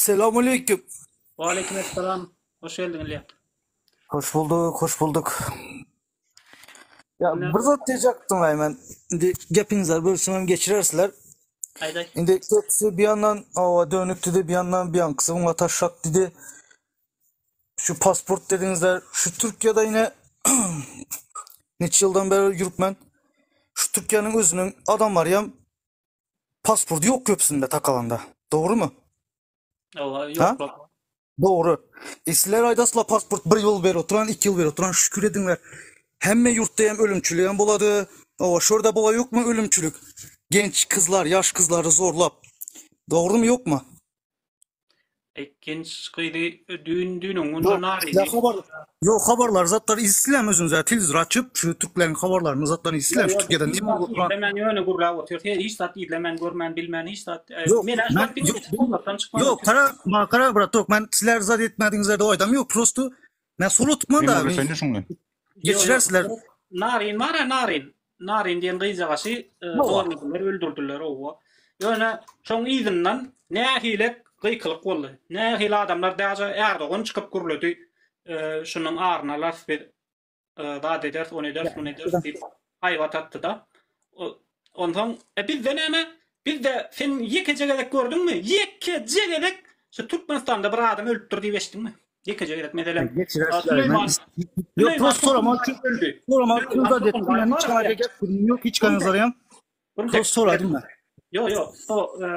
Selamünaleyküm. Aleykümselam. Hoş geldin İlyas. Hoş bulduk, hoş bulduk. Ya Ne? bir zat diyecektim hemen. Şimdi gepinizler bölüşmem geçirersizler. Haydi. Şimdi hepsi bir yandan hava dönük dedi, bir yandan bir yan kısmına taşak dedi. Şu pasport dediğinizler, şu Türkiye'de yine neçe yıldan beri yürüp şu Türkiye'nin özünün adam var ya pasportu yok köprüsünde takalanda. Doğru mu? Allah Ha? yok bak. Doğru. Sizler aydasla pasport bir yıl beri oturan, 2 yıl beri oturan şükür edinler. Hemme yurtta hem ölümçülük hem buladı. O şurada bula yok mu ölümçülük? Genç kızlar, yaş kızları zorlap. Doğru mu yok mu? Genç kıydı düğün onunla Yok. Ya nariydi. haber. Yok haberler zatlar izlem özünüze televizyon açıp şu Türklerin haberlerini zatlar izlem şu Türkiye'den değil mi oturan? İzlemen yöne gurla oturuyor. Hiç saat izlemen görmen bilmen hiç saat. Yok. Men Ben aşağı yok. bilmiyorum. Çıkmadı. Yok kara bırak yok. Ben sizler zat etmediğinizde de o adam yok. Prosto ben solo tutmam da Benim sen düşünün. geçirersizler. Narin var ya narin. Narin diyen kıyacakası zorladılar, öldürdüler o. Yöne son izinden ne hile kıykılık oldu. Ne hile adamlar daha Erdoğan çıkıp kuruladı. Şunun ağrına laf bir daha eder, onu eder deyip hayvat attı da. Ondan biz de biz de sen yekecegelek gördün mü? Yekecegelek şu Türkmenistan'da bir adam öldürdü diye geçtin mi? Yekecegelek mesela. Geçirersizler. Süleyman Yok prosto sorama. öldü. Sorama. Kılda dettim. Ben hiç kana yok. Hiç kana zarayam. Prosto soradım ben. Yo.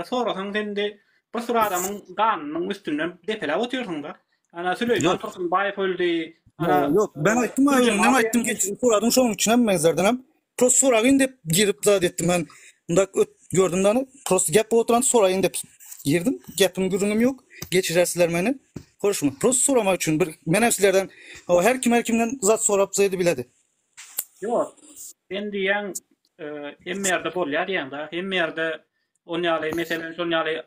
Sonra sen de bir sürü adamın kanının üstünden depelep oturuyorsun da. Ana Süleyman Tursunbayev öldü. Yok ben aytdım abi. Ne aytdım geç. Soradım şunun için hem mezardan hem. Prosto sorayım dep girip zat ettim ben. Bunda gördüm de prosto gap oturan sorayım dep girdim. Gapım gürünüm yok. Geçirersizler beni. Hoş mu? Prosto sorama için bir menevsilerden her kimden zat sorap zaydı biledi. Yo. Ben diyen hem yerde bol ya diyen da hem yerde onyalı mesela onyalı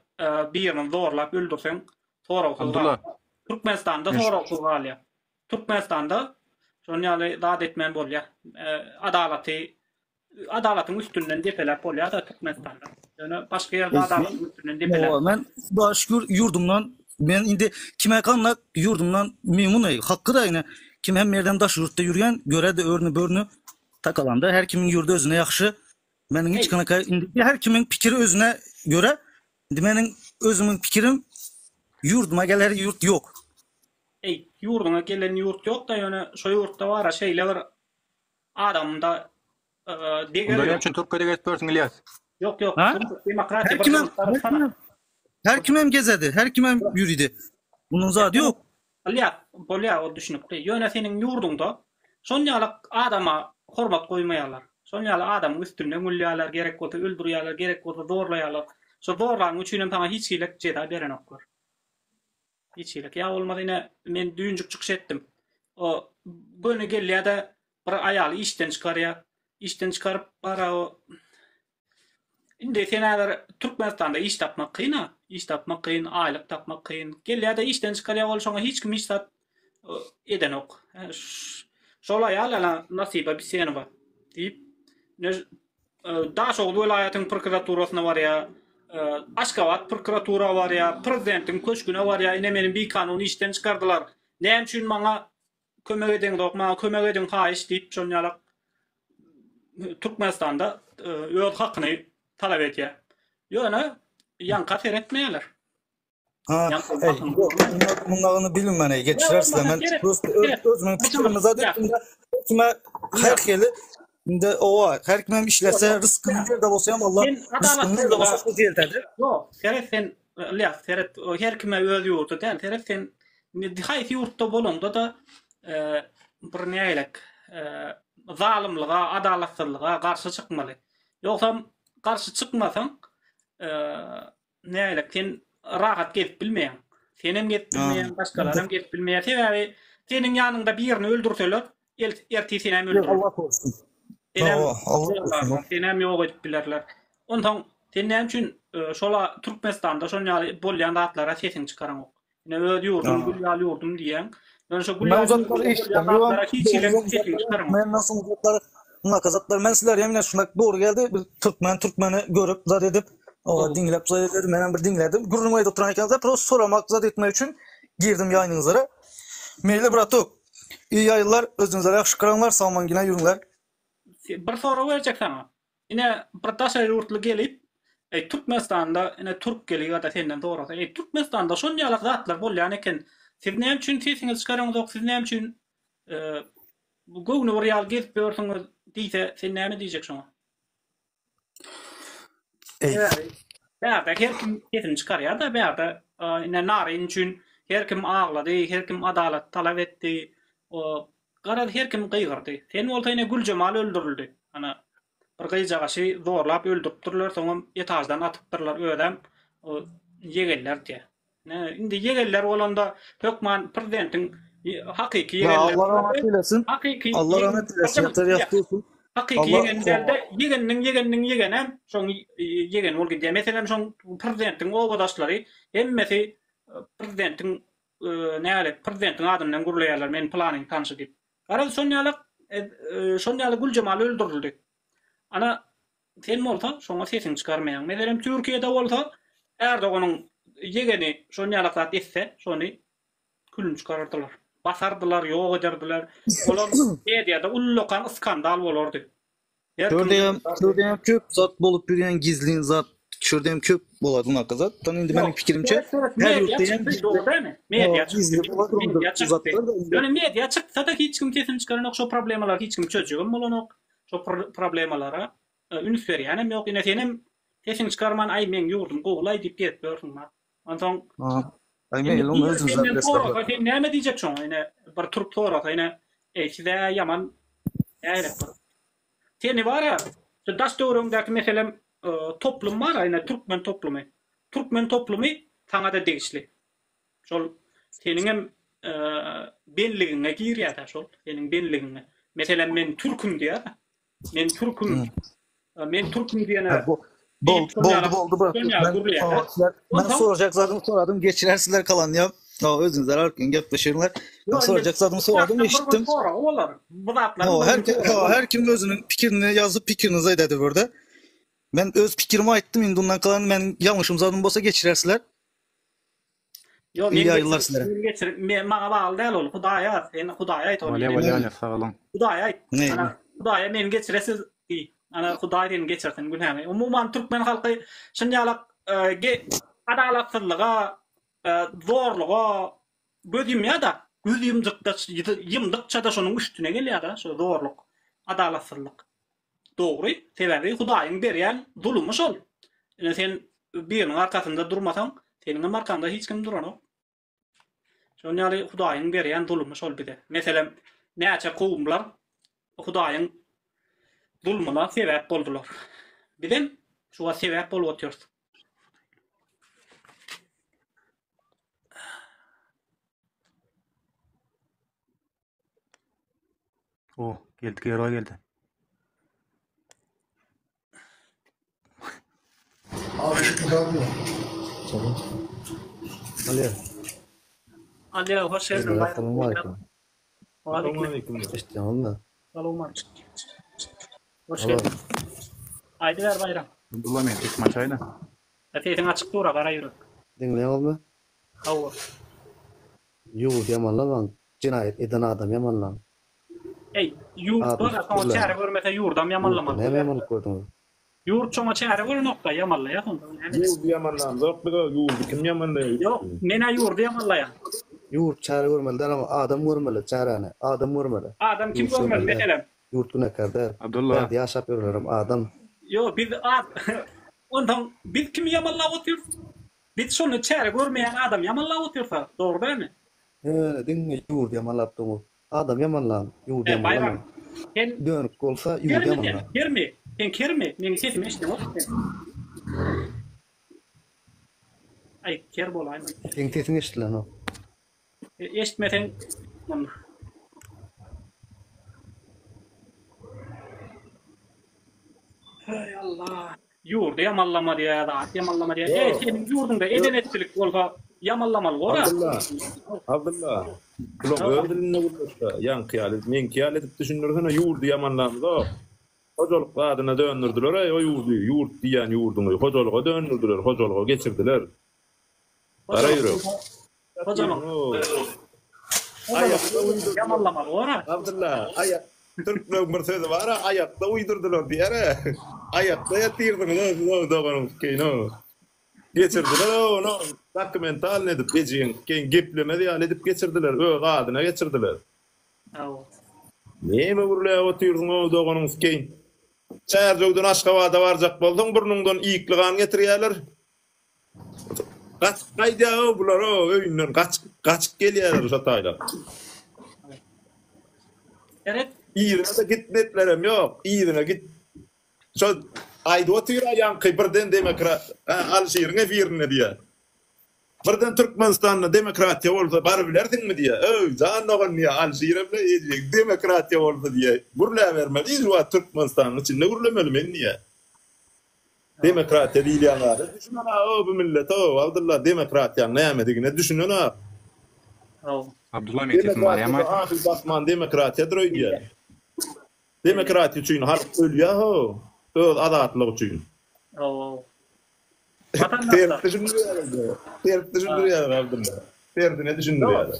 birini zorlap öldürsen sonra Abdullah. Türkmenistan'da sonra okullar ya. Türkmenistan'da onyalı daha etmen bol ya. Adalatın üstünden defeler bol ya da Türkmenistan'da. Yani başka yerde adalatın üstünden defeler. Ben daha şükür yurdumdan ben indi kime kanla yurdumdan memnunum. Hakkı da yine kim hem yerden daş yurtta yürüyen göre de örnü börnü takalanda her kimin yurdu özüne yaxşı. Benim hiç kanaka indi her kimin fikri özüne göre benim özümün fikrim yurduma gelir yurt yok. Yurduna gelen yurt yok da yani şu yurtta var şeyler adamda Bunda ne için Türkiye'de geçiyorsun İlyas? yok. Ha? Demokrasi Her kimem gezedi, her kimem yürüdü. Bunun zadı yok. Bolya o düşünüp yöne senin yurdunda sonyalık adama hormat koymayalar. Sonyalı adam üstüne mulyalar gerek olsa öldürüyorlar, gerek olsa zorlayalar. So zorlan üçünün sana hiç hilek ceda beren oklar. Hiç hilek. Ya olmadı yine men düğüncük çıkış ettim. O böyle geliyor da bir ayalı işten çıkarıyor. İşten çıkarıp para o Indi seneler Türkmenistan'da iş tapmak kıyın ha. İş tapmak kıyın, aylık tapmak kıyın. Gel da işten çıkarıyor olsana hiç kim iş tap eden ok. Şola ya nasibe bir sene var. Deyip daha çok vilayetin prokuraturasına var ya. Aşkabat prokuratura var ya. Prezidentin köşküne var ya. Yine benim bir kanunu işten çıkardılar. Ne için bana kömek edin dokma, kömek edin ha iş deyip şonyalık Türkmenistan'da öz hakkını talep ediyor. Yöne yanka seyretmeyeler. Bunlarını bilin bana geçirersizler. Ben özümün fikrimi zaten kime her keli de o her kimem işlese rızkını bir de olsayam Allah rızkını bir de olsa değil dedi. Yok, sen her kime öz yurdu değil. Sen hayfi yurtta bolunda da bir neylek zalimliğe, adalatsızlığa karşı çıkmalı. Yoksa karşı çıkmasan neylek sen rahat gezip bilmeyen. Senin gezip bilmeyen, başkalarım gezip bilmeyen. Senin yanında birini öldürseler, ertesi seni öldürür. Allah korusun. Senem yok edip bilirler. Ondan senin için şola Türkmenistan'da şonyalı bolyan atlara sesin çıkaran ok. Yine öyle yurdum diyen. Ben şu uzakları ben nasıl uzakları nakazatlar men sizler yemin şunak doğru geldi bir Türkmeni görüp zat edip O dinlep söyledim. Ben bir dinledim. Gurulmaydı oturan ekanlar. Prost soramak zat etmek için girdim yayınınızlara. Meyli bıratıp. İyi yayınlar. Özünüze yaxşı karanlar. Salman yine yürünler. Bir soru verecek sana. Yine bir taşa yurtlu gelip Türkmenistan'da yine Türk geliyor da senden doğru. Türkmenistan'da şonyalık zatlar bolýan eken. Siz näme üçin sesiniz çıkarýaňyz ok? Siz näme üçin bu gownu real gezip ýörsiňiz diýse sen näme diýjek şoňa? Bäde her kim sesini çıkarýar da bäde ine narin üçin her kim ağlady, her kim adalet talap etdi. O garad her kim gıygırdy. Sen bolsa ine Gülcemal öldürildi. Ana bir gıýjagaşy zorlap öldüripdirler, soňra etajdan atypdyrlar ödem o yegeller diýe. Indi yegeller bolanda hökman prezidentin hakyky yegeller. Allah rahmet eylesin. Allah rahmet eylesin. Yeter ýaşdy olsun. Hakyky yegenlerde yegenniň yegenem şoň yegen bol gidýär. Meselem şoň prezidentin oğudaşlary hemmesi prezidentin näle prezidentin adamdan gurulaýarlar men planyň tanşy diýip. Garad şonýalyk Gülcemal öldürildi. Ana sen bolsa şoňa sesini çıkarmaýan. Meselem Türkiýede bolsa Erdoganyň yegeni şonýalyk zat etse, şony külünç çıkardylar. Basardylar, ýok ederdiler. Olar mediada ullukan skandal bolardy. Şördeyem köp zat bolup ýürýän gizlin zat, şördeyem köp bolady unaqa zat. Tan indi meniň pikirimçe her ýurtda media çıktı. Yani media çıksa da hiç kim sesini çıkaran şu problemalar hiç kim çözüyor bolan şu problemalara ünüs berýän hem ýok ine senem sesini çıkarman ay men ýurdum goglay diýip getdirsin ma. Ondan ay men onu özüm zat destek. Sen näme diýjek şoň ine bir Türk sorak ine size yaman ýa-da seni var ya, şu dasturumdaki meselem toplum var ya, yine Türkmen toplumu. Türkmen toplumu sana da değişli. Şol senin hem benliğine girýär da şol, senin benliğine. Mesela men Türk'üm diýär. Men Türk'üm. Men Türk'üm diýene. Boldu bırak. Ben soracak zaten soradım. Geçirersizler kalan ya. Özünüzler arkan gepleşirler. Ben soracak zaten soradım eşittim. Her kim özünün pikirini yazıp pikirinize ededi burada. Ben öz pikirimi aittim. Indi ondan kalan ben yanlışım zaten bolsa geçirersizler. İyi yayınlar sizlere. Mağa bağlı değil ol. Hudaya. Hudaya ait ol. Valya sağ olun. Hudaya ait. Hudaya men geçiresiz iyi. Ana Hudaýdan geçersin günhäme. Umuman Türkmen halky şonýalyk adalatsızlyga, zorluğa gözüm da yımdıkça da şonun üstüne gelýär da şu zorluk, adalatsızlyk. Dogry, sebäbi Hudaýyň berýän zulmy şol. Ene sen biriniň arkasynda durmasaň, seniň arkanda hiç kim duranok. Şonýaly Hudaýyň berýän zulmy şol bide. Meselem näçe kowumlar Hudaýyň zulmuna sebäp boldular. Bilen şuga sebäp bolup oturýar. Oh, geldi. Abi şu kalmıyor. Tamam. Ali, hoş geldin. Selamünaleyküm. Aleyküm. İşte onunla. Selamünaleyküm. Hoş geldin. Haydi ver bayram. Abdullah men tek maçayda. Sesin açık dura gara yürü. Dinleýän bolmy? Hawa. Ýurt ýamanlaman. Cinayet eden adam ýamanlan. Ey, yurt bana sonra çare görmese yurdam yamanlamalı. Ne yamanlık gördüňiz? Yurt çoňa çare gör nokta yamanlaya sonda. Yurt yamanlan. Zotluga yurt kim yamanlaýar? Yok, mena yurt yamanlaya. Yurt çare görmeli ama adam görmeli çarany. Adam görmeli. Adam kim görmeli meselem? Yurt günäkärde. Abdullah. Ben ýaşap ýörlerim adam. Yo, biz ondan biz kim yamanlap otur? Biz şonu çare görmeýän adam yamanlap otursa, dogry dämi? Diňe yurt yamanlap durýar. Adam yamanlan, yurt yamanlan. Sen dönüp bolsa yurt yamanlan. Kerme, sen kerme, meni sesimi eşitdim. Ay, ker bolayım. Sen sesini eşitlen o. Eşitmesen hay Allah. Yurdu yamallama diýär, yamallama diýär. Senin yurdunda edenetçilik bolsa yamallamaly gora. Abdullah. Kulak öldürünne vurmuşsa. Yan kıyalet. Men kıyalet edip düşünürsen yurdu yamanlandı da. Hocalyk adyna döndürdüler. O yurt diýen yurduny hojalyga döndürdüler, hojalyga geçirdiler. Ara yürü. Hocalyk. Ayakda uydurdular. Yamanlamaly ora. Abdullah, Türkmen bir sözü var, ayakta uydurdular diýere. Ayakda ýatyrdyňyz, doganyn keýno. Geçirdiler, no, dokumental nedip bejiň, keň gepleme diýär edip geçirdiler, öz adyna geçirdiler. Näme burla otyrdyň o doganyn keň? Çärjegden Aşgabatda barjak boldyň, burnundan iýikligan getirýärler. Kaç gaýda bular o öýünden kaçyp gelýärler şataýlar. Evet. İýerine de gitnetlerem ýok. İýerine git. Şo aýdy otyra ýanky birden demokrat Alşeýriň efirine diýär. Birden Türkmenistanyň demokratiýa bolsa bar bilerdiňmi diýär. Öý, jannagan niýe Alşeýre bilen demokratiýa bolsa diýär. Gurla bermeli, şu Türkmenistanyň içinde gurlameli men niýe? Demokratiýa diýýänler. Düşünen o bu millet o Abdullah demokratiýa nämedigine düşünen o. Abdullah Metin Maryam Ahir basman demokratiýadyr diýär. Demokratiýa üçin halk ölýär ho. Öz adatlyk üçin. Vatandaşlar. Düşündürýär Abdullah. Derdine düşündürýär.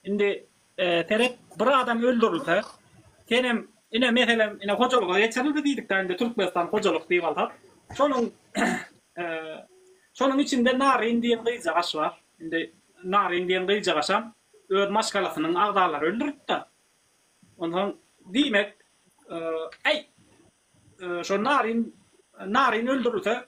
Indi terek bir adam öldürülse, senem ine meselem ine hojalyga geçirildi diýdikden de Türkmenistan hojalyk diýip alsak. Şonun içinde Narin diýen gyýjagaş bar. Indi Narin diýen gyýjagaşam öz maşgalasynyň agdalary öldüripdi. Ondan diýmek şo Narin öldürülse,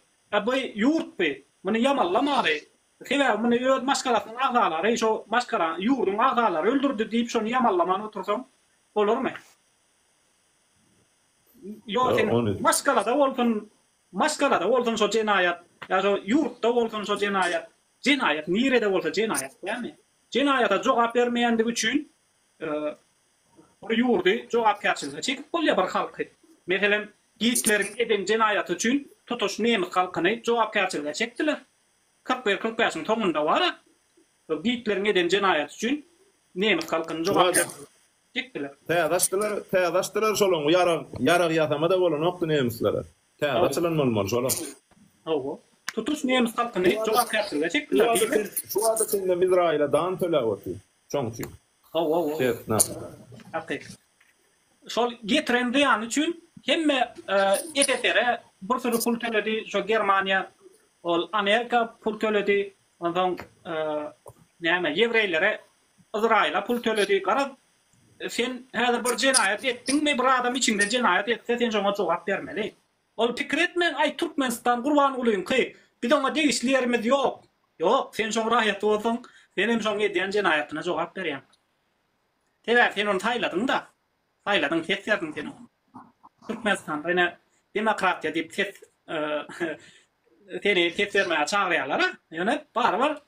bu yurt be, muny yamanlamary. Heva muny öz maşgalasynyň agdalary, şo maşgara yurdun agdalary öldürdi diýip şonu yamanlamany otursam bolurmy? Ýok, maşgalada bolsun şo jenaýat, ýa şo yurtda bolsun şo jenaýat. Jenaýat nirede bolsa jenaýat, ýa-ni? Jenaýata jogap bermeýändik üçin bir ýurdy jogapkärçilige çekip bolýar bir halky. Meselem Hitler'in eden jenaýaty üçin tutuş nemis halkyny jogapkärçilige çekdiler. 41-45-yň toňunda bara. Hitler'in eden jenaýaty üçin nemis halkyny jogapkärçilige çekdiler. Tädaşdylar şolun ýarag ýasamada bolan okdy nemislere. Tädaşylan bolmaly şolun. Owo. Tutuş nemis halkyny jogapkärçilige çekdiler. Şu anda sende Mizrail'e dan töläweti. Çoňçy. Owo. Hakik. Şol getiren diýan üçin hemme ETT're bir sürü pul төлedi, şo Germaniýa, ol Amerika pul төлedi, ondan näme Ýewreýlere Izraýla pul төлedi. Gara sen häzir bir jenaýat etdiňmi, bir adam içinde jenaýat etse sen şoňa jogap bermeli. Ol pikir etmen, ay Türkmenistan gurban ulyň ki, biz oňa degişlerimiz ýok. Ýok, sen şoň rahat bolsaň, senem şoň edýän jenaýatyna jogap berýän. Tebäk sen onu taýladyň da. Taýladyň, tesýärdiň sen onu. Türkmenistan ene demokratiýa diýip seni tesýärmäge çagyrýarlar. Ýöne bar.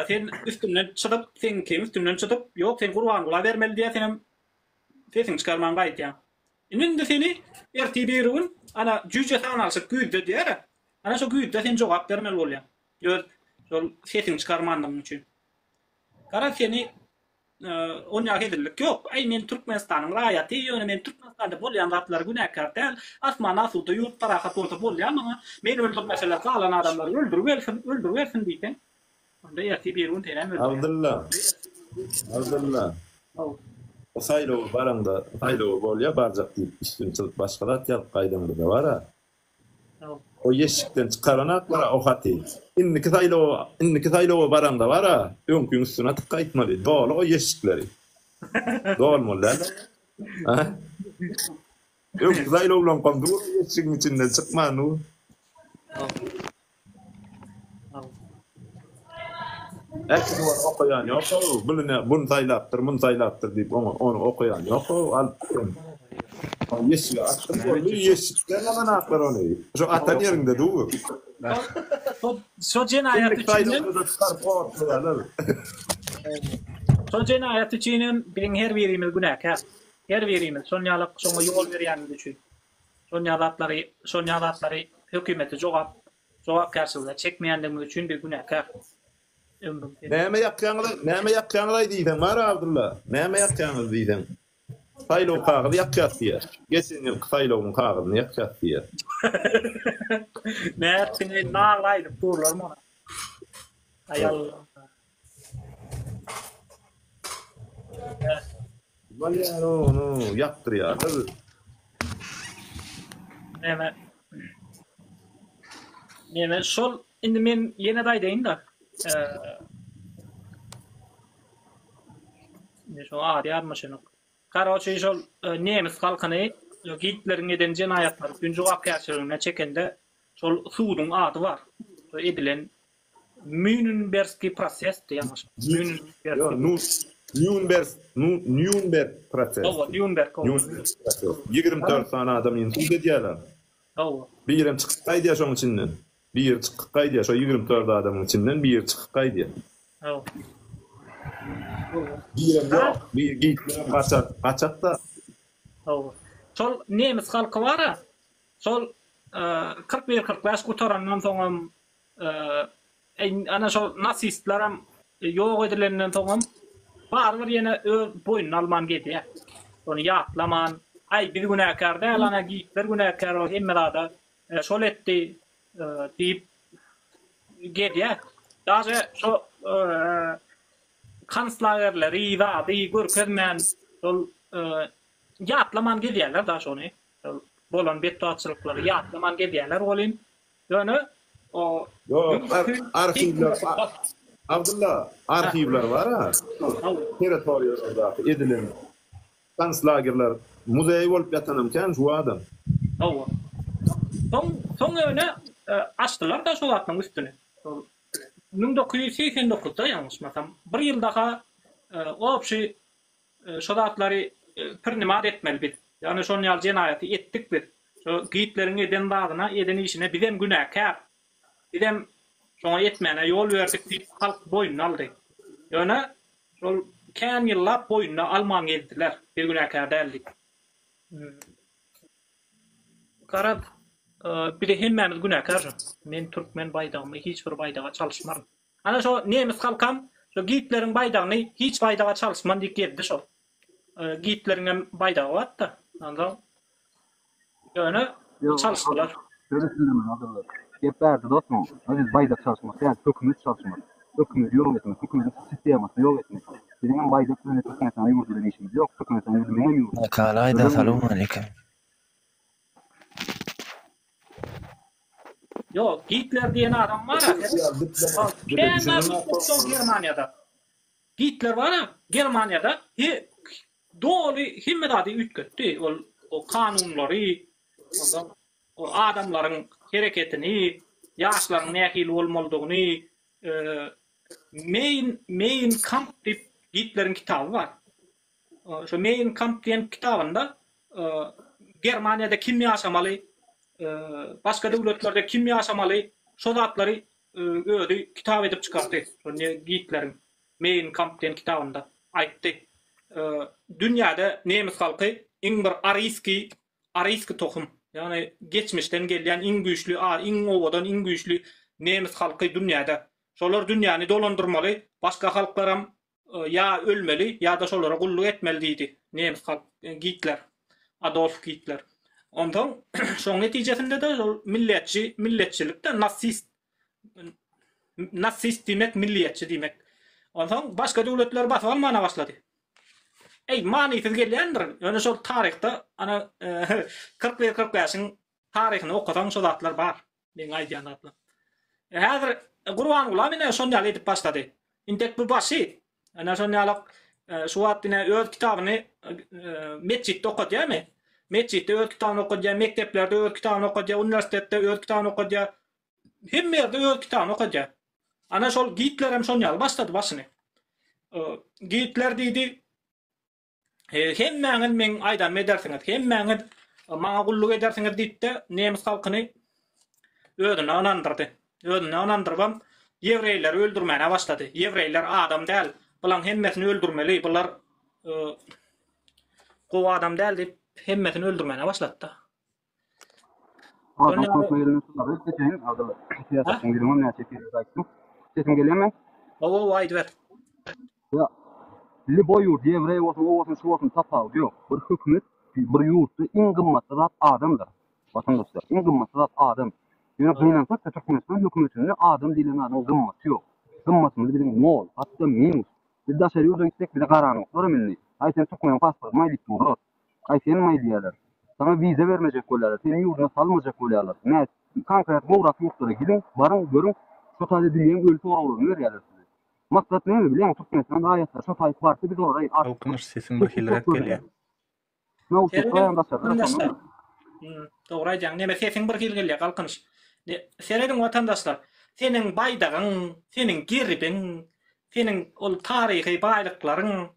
Sen üstünden çykyp, sen kim üstünden çykyp, ýok sen gurban bula bermeli diýe senem sesiň çykarman gaýtýar. Indi seni ertibirün ana jüje sanaşyk güýde diýer. Ana şo güýde sen jogap bermeli bolýar. Ýöz şol sesiň çykarmandyň üçin. Gara seni oňa hedillik ýok. Ay men Türkmenistanyň raýaty, ýöne men Türkmenistanda bolýan zatlar günäkär däl. Asman asuda ýurt tarahat bolsa bolýar, ama men öldürmeseler galan adamlary öldürbersin diýsen. Onda ýatybirün tenem öldürýär. Abdullah. O saylo baranda, saylo bolýar barjak diýip üstün çylyp başgalat ýalyp gaýdymdy da bara. O ýeşikden çykaranaklara o haty. Inniki saylo baranda bara, öňküň üstüne tıkaýtmaly. Dolu o ýeşikleri. Dolmaly. Ha? Öňkü saylo bilen gamdyr ýeşigiň içinden çykmany. Äkidi var okuyan ýok, bunu saýlapdyr diýip onu okuyan ýok. Yeşil açtım. Yeşilden anaklar onu. Şu atan yerinde dur. Şo jenaýat üçin. Şo jenaýat üçin bilen her birimiz günäkär. Her birimiz şonýalyk şoňa ýol berýänimiz üçin. Şonýalyklary hökümeti jogapkärçilige çekmeýändigimiz üçin bir günäkär. Näme ýakýanly diýsen, Mara Abdullah. Näme ýakýanly diýsen. Kıtaylo kağıdı yakacak diye. Geçen yıl Kıtaylo'nun kağıdını yakacak diye. Ne ettiğini nağlaydı durlar mı ona? Hay Allah. Var ya onu yaktır ya. Neme şol indi men yine daýdaýyn da. Ne şo ady armaşyny. Karaçy şol nemis halkyny Hitler'in eden jenayatlary günjü wakaýaçylygyna çekende şol suwduň ady var. Şo edilen Nürnbergski proses diýýär. Nürnberg proses. Nürnberg. 24 tane adam intiz edýärler. Birim çıkıp diye şoň içinden. Bir çıkıp diye şo 24 adamın içinden bir çıkıp diye. Birim yok. Bir gitler kaçak da. Şol nemis halky var. Şol 41-45 gutarandan soňam ana şol nasistleram ýok edilenden soňam barbar ýene boyun alman gedýär. Onu ýaklaman, ay bir günäkär däl ana gitler günäkär o hemmelada şol etdi diýip gedýär. Daşy şo kanslagerleri wady görkezmän şol ýatlaman gedýärler da şony. Bolan betdaçylyklary ýatlaman gedýärler bolyn. Ýöne o arşivler Abdullah arşivler var ha. Territoriýada edilen kanslagerler muzey bolup ýatanymken şu adam. Soň öne açdylar da şol atnyň üstüne. 1989-da ýalňyşmasam bir ýyl daha opşy şodatlary pirnimat etmeli biz. Yani şon ýal jenaýaty etdik biz. Şo Hitler'in eden bagyna, eden işine bizem günäkär. Bizem şoňa etmäne ýol berdik diýip halk boyuna aldy. Ýöne şol kän ýyllap boyuna alman geldiler. Bir günäkär däldik. Karab bir de hemmemiz günäkär. Men türkmen baýdagymy hiç bir baýdaga çalyşmarym. Ana şo nemis halkam şo Hitler'in baýdagyny hiç baýdaga çalyşman diýip geldi şo. Hitler'in baýdagy batda. Andan. Ýöne çalyşdylar. Geplerdi dostum. Aziz baydak çalışması, yani hükümet çalışması. Hükümet yok etmek, hükümetin sisteması yok etmek. Bizim baydak hükümetin yurdudan işimiz yok. Hükümetin yurdudan yurdudan. Kalayda, selamun aleyküm. Yok, Hitler diýen adam var ya. Germaniýada. Hitler var ya, Germaniýada doli himmedadi ütgetdi. O kanunlary, o adamlaryň hereketini, ýaşlaryň nähil bolmalydygyny, Mein Kampf diýip Hitler'in kitabı var. Şu Mein Kampf diýen kitabynda Germaniýada kim ýaşamaly, başga döwletlerde kim ýaşamaly, şo zatlary öýdi kitap edip çykardy. Şu Hitler'in Mein Kampf diýen kitabynda aýtdy. Dünýäde nemis halky iň bir aryski tohum. Yani geçmişten gelýän iň güýçli, iň owadan iň güýçli nemis halky dünýäde. Şolar dünýäni dolandyrmaly, başga halklaram ya ölmeli ya da şolara gulluk etmeli diýdi. Nemis halk Hitler, Adolf Hitler. Ondan şoň netijesinde de şol milletçilikde nasist demek milliyetçi demek. Ondan başga döwletler basyp almana başlady. Manysyz gelýändir. Ýöne şol taryhda ana 40-45-iň taryhyny okasaň şol zatlar bar. Men aýdýan zatlar. Häzir Gurban Ulam ine şonýal edip başlady. Intek bu başy. Ana şonýalyk şu wagtyna öz kitabyny mesjitde okudýarmy? Mesjitde öz kitabyny okudýar, mekteplerde öz kitabyny okudýar, universitetde öz kitabyny okudýar. Hemme ýerde öz kitabyny okudýar. Ana şol Hitler hem şonýal başlady başyny. Hitler diýdi, hemmäňiz men aýdan edersiňiz, hemmäňiz maňa gulluk edersiňiz diýdi, nemis halkyny ödüne onandyrdy. Ödüne onandyrybam ýewreýler öldürmäne başlady. Ýewreýler adam däl, bulan hemmesini öldürmeli, bular gowa adam däl diýip hemmesini öldürmäne başlady da. Adam korkmaýaryn suları geçen aldylar. Siýasatçyň birini näçe kere aýtdym. Sesim gelýärmi? Aýdy ber. Ya. Liboy yurt, Evrey olsun, o olsun, şu olsun tapawut yok. Bir hükümet, bir yurtda en gymmatly zat adamdyr. Vatandaşlar, en gymmatly zat adam. Ýöne gynansak da Türkmenistan hökümetinde adam dilen adam gymmaty yok. Gymmatyny bilen nol, hatda minus. Bir de şeýle ýurdan gitsek bir de garanoklar milli. Ay sen Türkmen pasport maýlyk bolýar. Ay sen maýlýarlar. Sana vize vermejek bolýarlar. Seni ýurduna salmajak bolýarlar. Näme? Konkret mowrak ýurtlara gidin, barın, görün, şu taýda dilen ölçü oraglaryny berýärler size. Maksat näme bilen Türkmenistan raýatlar, şu taýda party biz oraya Okunuş sesin bir hilrek gelýär. Doğru aýdýaň. Näme sesin bir hil gelýär, galkynyş. Seredin watandaşlar, senin baýdagyň, senin geribin, senin ol taryhy baýlyklaryň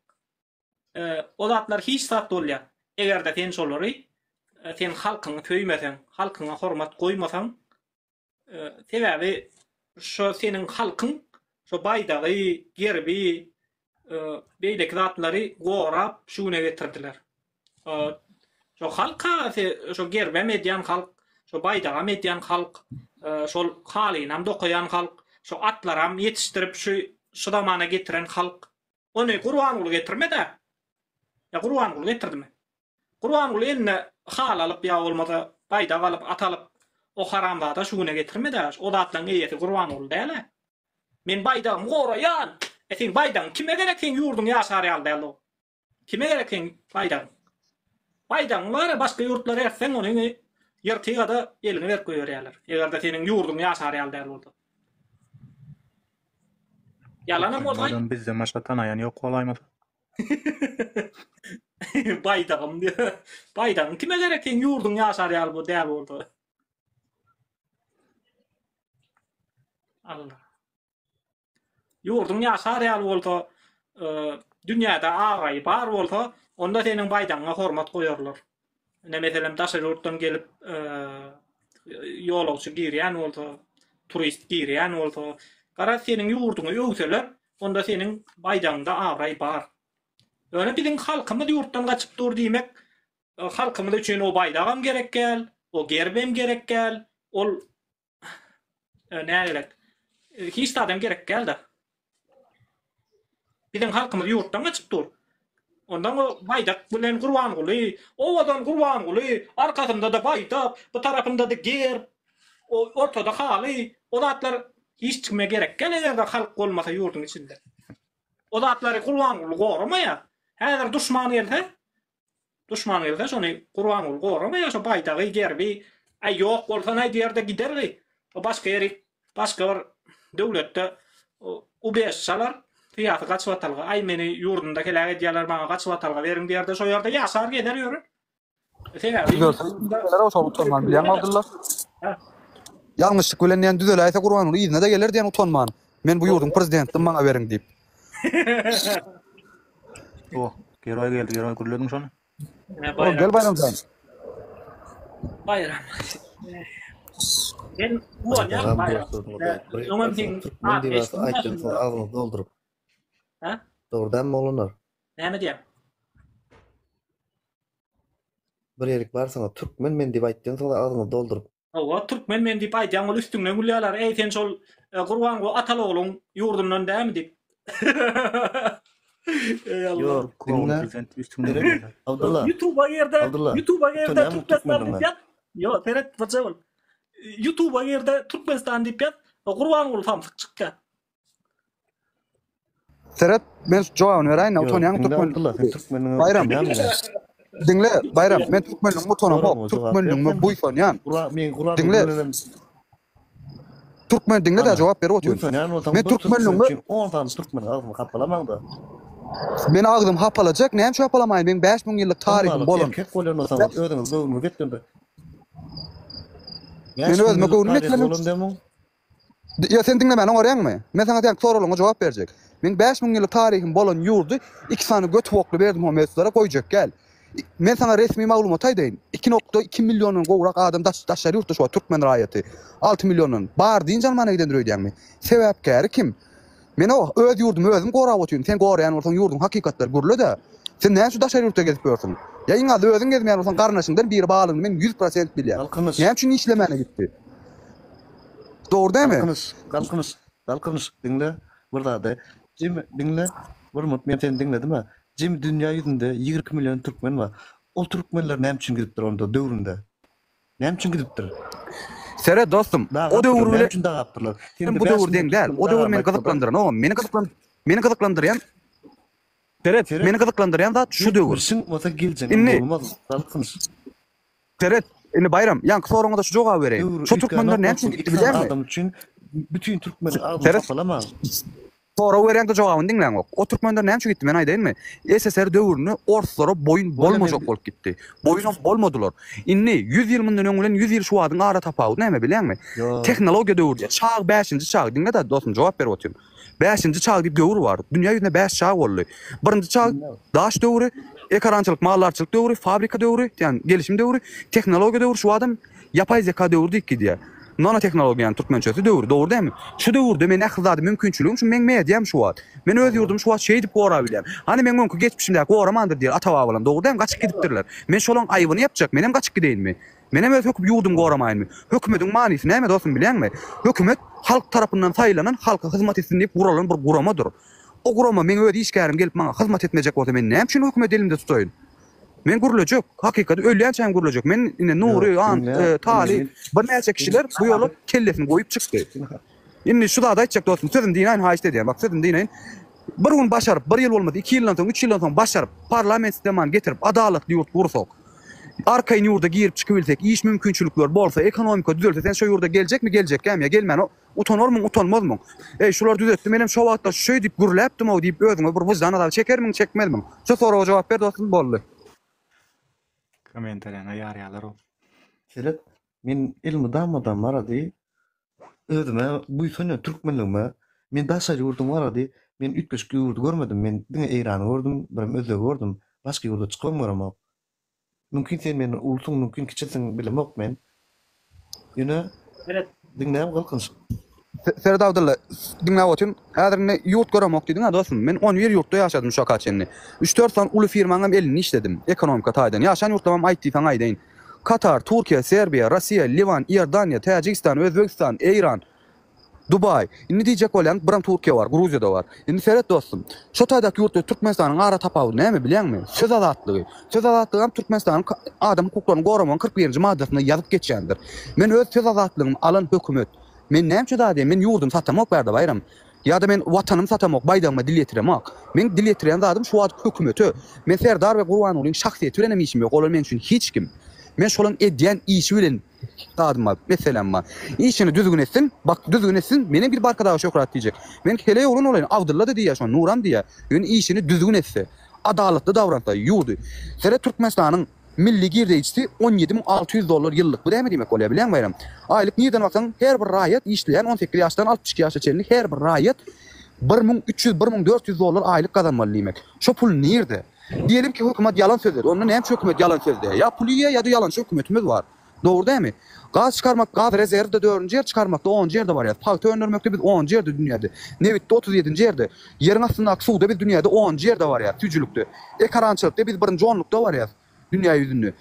o zatlar hiç sat bolýar. Eger de sen şolary sen halkyňy töýmeseň, halkyňa hormat goýmasaň, sebäbi şo senin halkyň, şo baýdagy, geribi, beýlek zatlary gorap şuna getirdiler. Şo halka, şo gerbe medyan halk, şo baýdaga medyan halk, şol halynam dokayan halk, şo atlaram yetiştirip şu zamana getiren halk, onu Gurbanuly getirmedi. Ya Gurbanuly getirdimi? Gurbanuly eline hal alıp ya olmada baýda alıp atalyp o harambada şuna getirmedi. O zatlaryň eýeti Gurbanuly däle. Men baýdagym goraýan. Sen baýdagyň kime gerek sen ýurdun ýaşary aldy? Kime gerek sen baýdagyň? Baýdagyň var, başga ýurtlara ýetsen ony ýertiga da eline berip goýarlar. Eger de senin ýurdun ýaşary aldy boldy. Yalanam bolmaý. Adam bizde maşatan ayan yok olaýmaz. Baýdagym diýär. Baýdagyň kime gerek sen ýurdun ýaşary aldy däl boldy. Allah. Ýurdun ýaşary aldy boldy. Dünýäde agay bar bolsa, onda senin baýdagyňa hormat goýarlar. Ne meselem daşa ýurtdan gelip ýolagçy girýän bolsa, turist girýän bolsa, gara senin ýurduňa öwseler, onda senin baýdagyňda agay bar. Öňe biziň halkymyz ýurtdan gaçyp dur diýmek, halkymyz üçin o baýdagam gerek gel, o gerbem gerek gel, ol nägerek? Hiç adam gerek gel da. Biziň halkymyz ýurtdan gaçyp dur. Ondan o baýdak bilen Gurbanuly, o adam Gurbanuly, arkasynda da baýdak, bu tarapynda da ger, o ortada haly, o zatlar hiç kime gerek gel eger de halk bolmasa ýurdun içinde. O zatlary Gurbanuly goramaýa. Häzir duşman gelse, şonu Gurbanuly goramaýa, şo baýdagy gerbi, ay ýok bolsa näde ýerde giderli. O başga ýeri, başga bir döwletde o beş salar fiýaty gaç watalga, ay meni ýurdumda kelek edýärler, maňa gaç watalga beriň diýerde, şo ýerde ýaşar gider ýörün. Bilen aldylar. Ýalňyşlyk bilen ýa düzel aýsa Gurbanuly ýyzyna da geler diýen utanman. Men bu ýurdun prezidentini maňa beriň diýip. Geroy geldi, geroy gürledim şonu. Gel bayramdan. Bayram. Ben bu ýa bayram. Ağzını doldurup. Ha? Doğrudan mı olunar? Näme diýem? Bir yerik barsaňa Türkmen men diýip aýtdyň soňra ağzını doldurup. O Türkmen men diýip aýtýan ol üstüňden gülýärler. Ey sen şol Gurbanuly atalogluň ýurdumdan dämi diýip. Ey Allah. Abdullah. YouTube'a girdi. Türkmenistan diýip ýat. Yo, teret bacabul. YouTube'a girdi Türkmenistan diýip ýat. Gurbanuly famsyk çykdy. Seret men jogabyny berýän, otonyň Türkmen. Bayram. Dinle, bayram, men Türkmenliň otonyň hop, Türkmenliň buýsan ýan. Dinle. Türkmen dinle de jogap berip oturýan. Men Türkmenliň 10 tane Türkmen ağzını kapalamaň da. Men ağzym hapalajak, näme şu hapalamaýyn? Men 5000 ýyllyk taryhym bolan. Kek bolan olsa ödüňiz böwrüňe getdi. Men özüme göwrüm etmedim. Ya sen dinle meni öňerňmi? Men sana diýen soralyňa jogap berjek. Men 5000 ýyllyk taryhym bolan ýurdy 2 sany götüwokly berdim o mesletlere goýjak gel. Men sana resmi maglumat aýdyn. 2.2 milyonyň gowrak adam daşary ýurtda şu Türkmen raýaty. 6 milyonyň bar diýince mana gidendirýärmi? Sebäpkäri kim? Men o öz ýurdum özüm gorap oturýan. Sen goraýan bolsaň ýurdun hakykatlar gürle de. Sen näme şu daşary ýurtda gezip ýörsiň? Ya iňa özüň gezmeýän bolsaň garnaşyňdan biri balyny men 100% bilýär. Näme üçin işlemene gitdi? Doğru değil mi? Kalkınız. Dinle. Burada da. Dinle. Burmut men seni dinledim ha. Jemi dünya yüzünde 20 milyon Türkmen var. O Türkmenler näme üçin gidipdir onda döwründe? Näme üçin gidipdir? Sere dostum, o döwür näme bile üçin dagapdyrlar? bu döwür deň däl. O döwür meni gyzyklandyran, oğlum. Meni gyzyklandyrýan. Seret, meni gyzyklandyrýan zat şu döwür. Şun bolsa geljek Inni- bolmaz. Salkyns. Seret, indi bayram, ýanky soraňa da şu jogap bereyim. Şu Türkmenler näme üçin gidip bilýärmi? Adam üçün bütün Türkmenler adam Seret- tapalama. Sora berýän de jogabyny dinleň ok. O Türkmenler näme üçin gitdi men aýdaýynmy? SSR döwrüni orslara boyun bolmajak bolup gitdi. Boyun bolmadylar. Inni 100 ýyl mundan öňlen 100 ýyl şu adyň ara tapagy näme bilýärmi? Teknologiýa döwrü. Çağ 5-nji çağ. Diňe de dostum jogap berip otyryn. 5-nji çağ diýip döwür bar. Dünýä ýüzünde 5 çağ boldy. Birinji çağ daş döwrü, ekrançylyk, mallarçylyk döwrü, fabrika döwrü, ýani gelişim döwrü, teknologiýa döwrü, şu adam yapay zeka döwrü diýip diýär. Nanoteknologiýanyň türkmençesi döwrü, dogry dämi? Şu döwürde men ähzady mümkinçiligim şu men meýdýam şu wagt. Men öz ýurdum şu wagt şey diýip gora bilýär. Hani men öňkü geçmişimde goramandyr diýär ata-baba bilen, dogry dämi? Gaçyp gidipdirler. Men şolaň aýbyny ýapjak, men hem gaçyp gideýinmi? Men hem öz höküm ýurdum goramaýynmy? Hökümetiň manysy näme dostum bilýärmi? Hökümet halk tarapyndan saýlanan, halka hyzmat etsin diýip guralan bir guramadyr. O gurama men öz işgärim gelip maňa hyzmat etmejek bolsa men näme üçin hökümet elimde tutaýyn? Men gurulacak, hakikaten ölýän çaň gurulacak. Men ine Nuri, Tali, bir näçe kişiler bu ýoly kellesini goýup çykdy. Indi şu da aýtjak dostum, sözüm diýen haýyş edýär. Bak sözüm diýen. Bir gün başaryp, 1 ýyl bolmady, 2 ýyldan soň, 3 ýyldan soň başaryp, parlament sistemany getirip, adalatly ýurt gursak. Arkaýyn ýurda girip çykyp bilsek, iş mümkinçilikler bolsa, ekonomika düzelse, sen şu ýurda geljekmi, geljekmi, gelmän, utanarmy, utanmazmy? Şular düzeltdi, menem şu wagtda şöý diýip gurulapdym, o diýip özüňe bir wyjdan azap çekermiň, çekmedimi? Şu soraga jogap ber dostum boldy. Komentarýaňa ýarýalar o. Seret, men ilmi damadan barady. Özüme bu söňe Türkmenligime men daşa ýurdum barady. Men 3-5 ýurdu görmedim. Men diňe Eýrany gördüm, birim özde gördüm. Başga ýurda çykmam garamam. Mümkin sen meni ulsuň, mümkin kiçilsiň bilemok men. Ýöne, Evet. diňnäm galkyns. Seret Abdulla, dinläp otyryn. Häzir ýurt göremok diýdiň dostum. Men 11 ýurtda ýaşadym şu kaçenni. 3-4 san uly firmaňam elini işledim. Ekonomika taýdan. Ýaşan ýurtda IT fan aýdaýyn. Katar, Türkiýe, Serbiýa, Russiýa, Livan, Iordaniýa, Täjikistan, Özbegistan, Eýran, Dubay. Indi diýjek bolan biram Türkiýe bar, Gruziýada bar. Indi Seret dostum, şu taýdaky ýurtda Türkmenistanyň ara tapagy näme bilýärmi? Söz azatlygy. Söz azatlygy hem Türkmenistanyň adam hukuklaryny goramagyň 41-nji maddesyna ýazyp geçýändir. Men öz söz azatlygymy alan hökümet. Men näme diýdim? Men ýurdum satamok berdi bayram. Ya da men watanym satamok, baýdagyma dil ýetiremek. Men dil ýetiren zadym şu wagt hökümeti. Men Serdar we Gurban ulyň şahsiýeti bilen işim ýok. Olar men üçin hiç kim. Men şolaň edýän işi bilen dadyma, meselem bar. İşini düzgün etsin, bak düzgün etsin, menin bir barkadaş şöhret diýjek. Men hele ýolun olayyn, Abdulla da diýär şo, Nuram diýär. Ýöne işini düzgün etse, adalatly davransa ýurdy. Sere Türkmenistanyň milli girdiğisi $17.600 yıllık. Bu da mı demek oluyor bilen bayram? Aylık niyeden baksan her bir raýat işleyen 18 yaştan 62 yaşa çelenlik her bir raýat $1.300-$1.400 aylık kazanmalı demek. Şu pul nerede? Diyelim ki hükümet yalan sözler. Onun hem hükümet yalan sözler. Ya puliye ya da yalan hükümetimiz var. Doğru değil mi? Gaz çıkarmak, gaz rezervde 4. yer çıkarmakta 10. yerde var ya. Pakta öndürmekte biz 10. yerde dünyada. Nevit'te 37. yerde. Yerin aslında suda biz dünyada 10. yerde var ya. Tücülükte. Karançılıkta biz 1. 10'lukta var ya. Dünya yüzünde.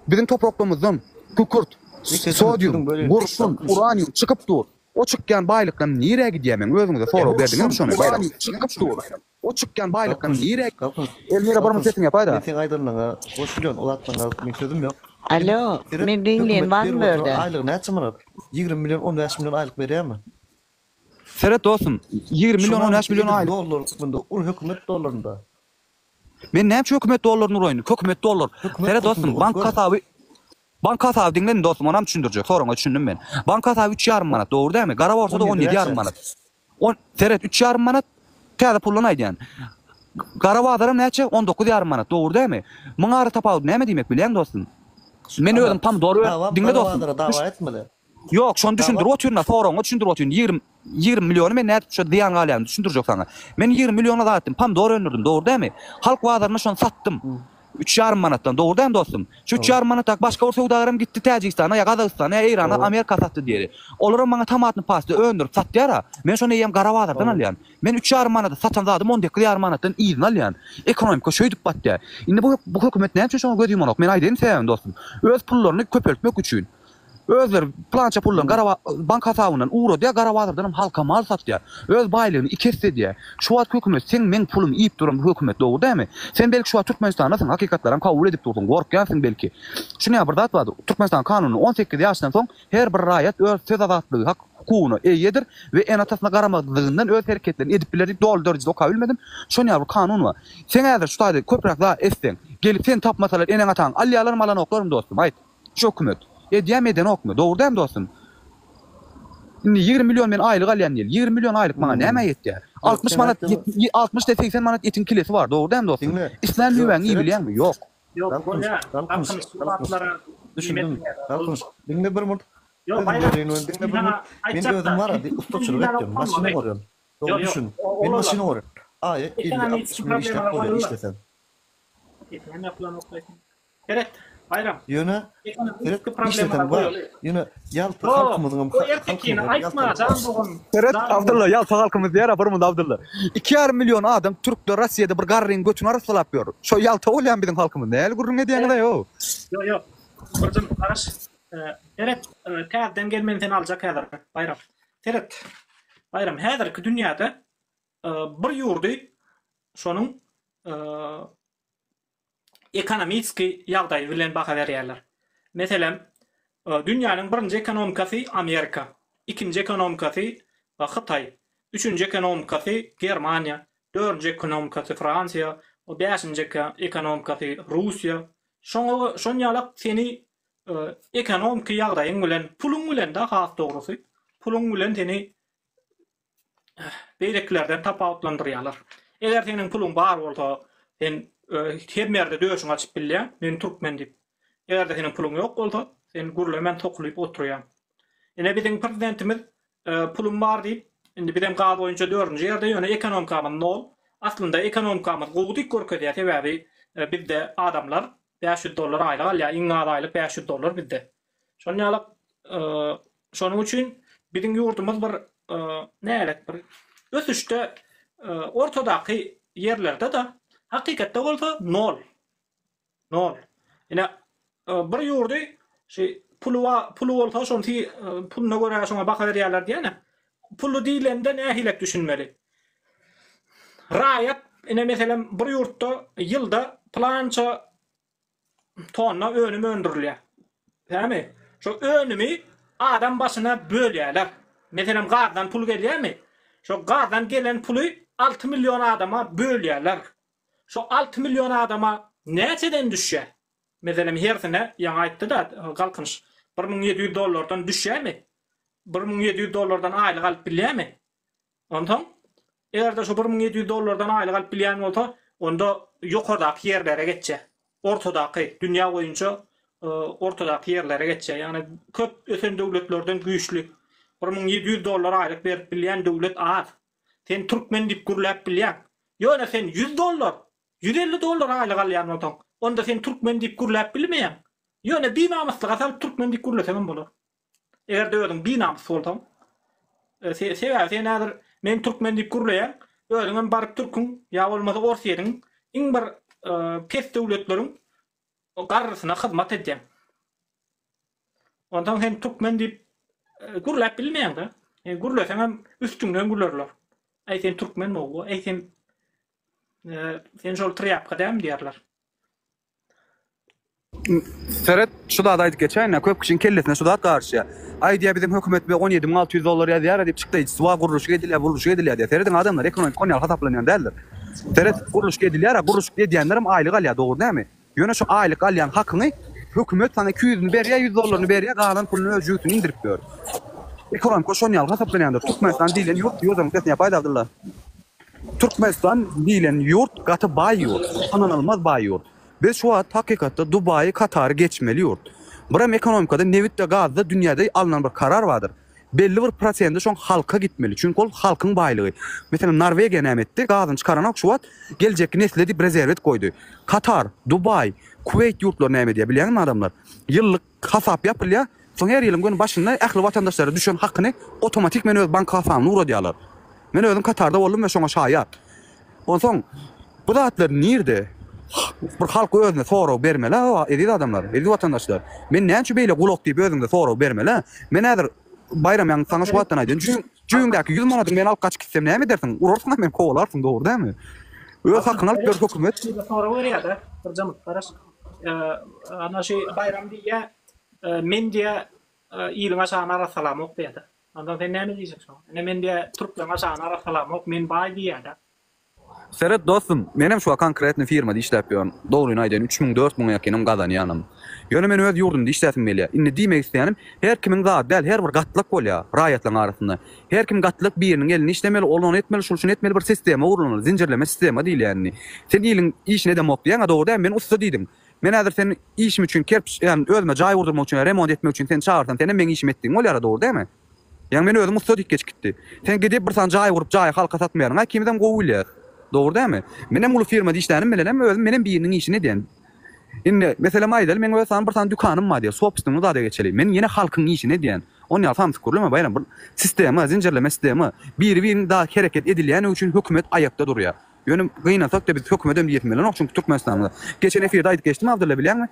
Bizim topraklarımızdan kükürt, sodyum, kurşun, uranyum çıkıp dur. O çıkken baylıktan nereye gideyim? Özünüze soru verdiniz şunu. Bayram çıkıp dur. O çıkken baylıktan nereye? Elmira barmı sesin yapaydı. Sen aydınlığa, boş milyon ulatmanlar, men sözüm yok. Alo, men dinleyen var mı böyle? Aylık ne çımırır? 20 milyon, 15 milyon aylık veriyor mu? Seret olsun. 20 milyon, 15 milyon aylık. Dolar bunda, hükümet dolarında. Men näme hökümet dolarını urayny? Hökümet dolar. Seret olsun. Bank hasaby dinlen dostum, onam düşündirjek. Soraňa düşündüm men. Bank hasaby 3,5 manat, doğru değil mi? Gara borsada 17,5 manat. Seret 3,5 manat täze pullan aýdýan. Gara bazara näçe? 19,5 manat, doğru değil mi? Muňa ara tapagy näme diýmek bilen dostum? Men özüm tam doğru dinle dostum. Dawa etmeli. Yok, şonu düşündir otyrna, soraňa düşündir otyrn. 20 milyonu men näde şu diýan galýam düşündirjek sana. Men 20 milyona da atdym, pam doğru öndürdüm, doğru değil mi? Halk bazaryna şonu satdym. 3,5 manatdan, doğru değil mi dostum? Şu 3,5 manatdan başka bir sowdagaram gitdi Täjikistana, ya Gazagystana, ya Eýrana, Amerika satdy diýeri. Olar maňa tamatyny pasdy öndürüp satdyara. Men şonu ýem gara bazardan alýan. Men 3,5 manatda satan zadym 10,5 manatdan iýin alýan. Ekonomika şöýdip batdy. Indi bu hökümet näme üçin şonu gödüýüm onok? Men aýdym sen dostum. Öz pullaryny köpeltmek üçin. Özler plança pullan bank hesabından euro diye garawazırdan halka mal satdı. Öz baylığını ikesti diye. Şu wagt hökümet sen men pulum iyip duran hökümet doğru değil mi? Sen belki şu wagt Türkmenistan'da hakikatlaryny kabul edip durdun. Gorkyansın belki. Şuna bir dat vardı. Türkmenistan kanunu 18 yaşından soň her bir raýat öz söz azatlygy hak hukugyny eýedir we en atasına garamadygyndan öz hereketlerini edip bilerek dol derecede okaý bilmedim. Şoňa bir kanun var. Sen häzir şu taýda köprak daha esden gelip sen tapmasalar enen atan alýalar malan oklarym dostum. Aýt. Şu hökümet edýän meden okmy? Dogry däm dostum? Indi 20 milyon men aylyk alýan diýil. 20 milyon aylyk maňa näme ýetdi? 60 manat 60 da 80 manat etin kilesi var. Dogry däm dostum? İslam ýüwen iyi bilýärmi? Ýok. Yok, Polya. Düşündüm. Dinle bir murt. Yok, Men özüm var adi ustaçylyk etdim. Maşyna gorýan. Dogry düşün. Men maşyna gorýan. Aýa 50-60 milyon işlep bolýar işlesen. Ekonomi yapılan oklayın. Evet, bayram. Ýöne Evet, problem var. Ýöne ýalty halkymyzyň O erkekini aýtma, can bugün. Evet, Abdullah ýalty halkymyz diýär, bir Abdullah. 2,5 milyon adam Türkler Russiýada bir garryň göçüni arsalap ýör. Şo ýalty bolýan biziň halkymyz. Näle gurrun edýäňde ýok. Yok. Birdin garaş. Evet, täzeden gelmeni sen aljak häzir. Bayram. Evet. Bayram häzirki dünýäde bir ýurdy şonuň ekonomiki ýagdaýy bilen baha berýärler. Meselem, dünýäniň birinji ekonomikasy Amerika, ikinji ekonomikasy Hytaý, üçünji ekonomikasy Germaniýa, dördünji ekonomikasy Fransiýa, o beşinji ekonomikasy Russiýa. Şoňalak seni ekonomik ýagdaýyň bilen, puluň bilen de has dogrusy, puluň bilen seni beýleklerden tapawutlandyrýarlar. Eger senin puluň bar bolsa, sen her merde döşüň açyp bilýär, men türkmen diýip. Eger de senin puluň ýok bolsa, sen gurlemen tokluýup oturýar. Ene biziň prezidentimiz pulum bar diýip, indi biziň gazy boýunça 4-nji ýerde ýöne ekonomikamyz nol. Aslynda ekonomikamyz gowdyk görkezýär sebäbi bizde adamlar $500 aylyk alýar, iň az aylyk $500 bizde. Şoňalyk şonuň üçin biziň ýurdumyz bir nälet bir ösüşde ortadaky yerlerde de hakikatda bolsa nol. Ene bir ýurdy pulu bolsa şonty puluna görä şoňa baka berýärler diýene. Pulu diýilende nähilek düşünmeli. Raýat ene meselem bir ýurtda ýylda plança tonna önüm öndürilýär. Tämi? Şo önümi adam başyna bölýärler. Meselem gardan pul gelýärmi? Şo gardan gelen puly 6 milyon adama bölýärler. Şo 6 milyon adama näçeden düşýär? Meselem hersine ýa aýtdy da galkynyş $1700 düşýärmi? $1700 aýlyk alyp bilýärmi? Ondan egerde şo $1700 aýlyk alyp bilýän bolsa, onda ýokardaky ýerlere geçýär. Ortadaky dünýä boýunça ortadaky ýerlere geçýär. Ýani köp ösen döwletlerden güýçli $1700 aýlyk berip bilýän döwlet az. Sen türkmen diýip gurlap bilýän. Ýöne sen $100, $150 aýlyk alýan bolsaň, onda sen türkmen diýip gurlap bilmeýän. Ýöne binamyslyga sal türkmen diýip gurlasaň bolar. Eger de özüň binamys bolsaň, sen nädir men türkmen diýip gurlaýan, özüň baryp türküň ýa bolmasa Orsiýadyň iň bir pes döwletleriň garrysyna hyzmat edýän. Ondan sen türkmen diýip gurlap bilmeýän da. Gurlasaň hem üstüňden gurlarlar. Ay sen türkmen bolgy, ay sen şol triýapga däm diýerler. Seret şu da aýdyp geçen, köp kişinin kellesine şu da garşy. Aýdýa bizim hökümet $17.600 ýazýar diýip çykdy. Suwa guruluş edilýär diýip. Seretdiň adamlar ekonomik konýal hasaplanýan däldir. Seret guruluş edilýär, guruluş edýänlerim aýlyk alýar, dogry näme? Ýöne şu aýlyk alýan hakyny hökümet sana $200 berýär, $100 berýär, galan puluny öz ýütüne indirip ber. Ekonomik konýal hasaplanýandyr. Türkmenistan diýilen ýurt ýozam kesne ýapaýdy Abdullah. Türkmenistan diýilen ýurt gaty baý ýurt, ananylmaz baý ýurt. Biz şu wagt hakykatda Dubaý, Katary geçmeli ýurt. Biram ekonomikada nevitde gazda dünýäde alynan bir karar vardyr. Belli bir prosentde şoň halka gitmeli. Çünki ol halkyň baýlygy. Meselem Norwegiýa nämetdi, gazyny çykaranak şu wagt geljekki nesle diýip rezerwet goýdy. Katar, Dubaý, Kuwait ýurtlary näme diýip bilýärmi adamlar? Ýyllyk hasap ýapylýar. Soň her ýylyň günü başynda ähli watandaşlara düşen hakyny otomatik men öz bank hasabyna uradýarlar. Men özüm Katarda boldum we şoňa şaýat. Onsoň bu zatlar nirde? Bir halk özüne soraw bermeli ha edil adamlar, edil vatandaşlar. Men näçe beýle gulak diýip özüňde soraw bermeli ha. Men häzir bayram ýaly saňa şu wagtdan aýdym. Jüňdäki 100 manatyň men alyp gaçyp gitsem näme dersiň? Urarsyň men kowalarsyň, dogry dämi? Öz hakyny alyp ber hökümet. Sonra berýär-de, bir jamyt garaş. Ana şey bayram diýe men diýe ýylyň aşagyna arasalam ok diýdi. Ondan sen näme diýjeksin? Men diýe Türkler aşagyna arasalam ok, men baý diýdi. Serhat dostum, menem şu konkretni firmada işläp ýörüm. Dogry aýdan 3000-4000 ýakynym gazanýanym. Ýöne men öz ýurdumda işläpim belä. Indi diýmek isleýänim, her kimiň zat däl, her bir gatlyk bolýar raýatlaryň arasynda. Her kim gatlyk biriniň elini işlemeli, olany etmeli, şuşuny etmeli bir sistema urulmaly, zinjirleme sistema diýil ýani. Sen ýylyň işine de mok diýen, dogry däl men usta diýdim. Men häzir senin işim üçin kerpiç, ýani özüme jaý urdurmak üçin, remont etmek üçin sen çağırsam, sen men işim etdiň bolýar, dogry dämi? Ýani men özüm usta diýip gitdi. Sen gidip bir san jaý urup jaý halka satmaýaryň, kimden gowulýar? Dogry dämi? Menem ulu firmada işlänim bilenem, özüm menem biriniň işini edýän. Indi mesela maýdal men özüm bir tane dükanym bar diýär, sopstyny da geçeli. Men ýene halkyň işini edýän. Onu ýalsam şükürleme bayram bir sistema, zinjirleme sistema, bir-birini da hareket edilýän üçin hökümet aýakda durýar. Ýöne gynansak da biz hökümet ömrýetmeli, çünki Türkmenistanda. Geçen efirde aýdyp geçdim Abdulla bilýärmi?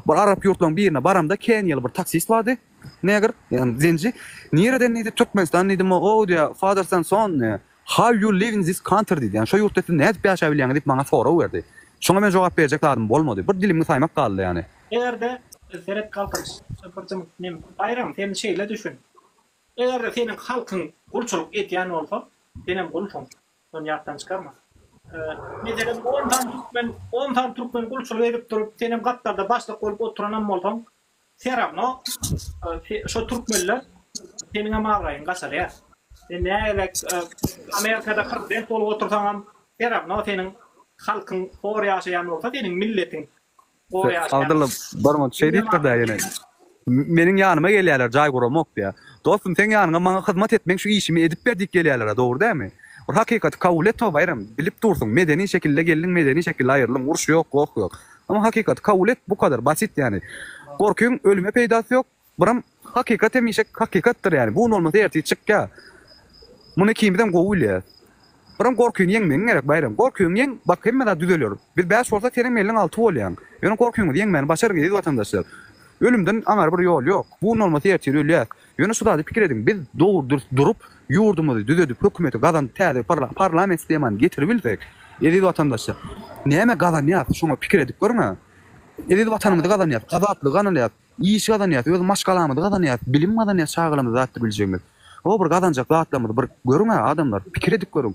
Bir Arap ýurtlaryň birine baramda Kenýaly bir taksist bardy. Näger? Ýani zenci. Nereden idi Türkmenistan idi? O diýär, father and son. How you live in this country diýdi. Ýani şo ýurtda sen näde ýaşap bilýän diýip maňa soraw berdi. Şoňa men jogap berjek lazım bolmady. Bir dilimni saýmak galdy ýani. Egerde seret kalkyrys, şapyrjym nem bayram sen şeýle düşün. Egerde senin halkyň gulçuluk etýän bolsa, senem gulçun. Onu ýatdan çykarma. Mesela 10 tan Türkmen gulçuluk edip durup senem gatlarda başlyk bolup oturanam bolsaň, seramno şo türkmenler senin amaýyn gaçar ýa. Sen näle Amerikada 40 bolup otursaňam, seramno senin halkyň hor ýaşaýan bolsa, senin milletiň hor ýaşaýan. Abdulla barma şey diýip da ýene. Meniň ýanyma gelýärler, jaý guramak diýär. Dostum sen ýanyňa maňa hyzmat etmek şu işimi edip berdik gelýärler, dogry dämi? Bir hakykat kabul et to bayram, bilip dursun. Medeni şekilde gelin, medeni şekilde aýrylyň, uruş ýok, gok ýok. Ama hakykat kabul et, bu kadar basit ýani. Gorkyň ölüme peýdasy ýok. Biram hakykat emişek hakykatdyr ýani. Bu olmasa erti çykka. Muny kimden gowulýar? Biram gorkyň ýeňmeň gerek bayram. Gorkyň ýeň bak hemmede düzelýär. Bir 5 bolsa senin meliň 6 bolýan. Ýöne gorkyň ýeňmeni başar gidi watandaşlar. Ölümden aňar bir ýol ýok. Bu olmasa erti ölýär. Ýöne şuda diýip pikir ediň. Biz dogry durup ýurdumuzy düzedip hökümeti gazan täze parlament sistemany getirip bilsek, edil watandaşlar. Näme gazan ýap? Şoňa pikir edip görme. Edil watanymyzy gazan ýap, azatlyk gazan ýap, iş gazan ýap, öz maşgalamyzy gazan ýap, bilim gazan ýap, şagalymyzy zatdy biljegmiz. O bir gazanjak zatlamyzy bir görüňe adamlar pikir edip görüň.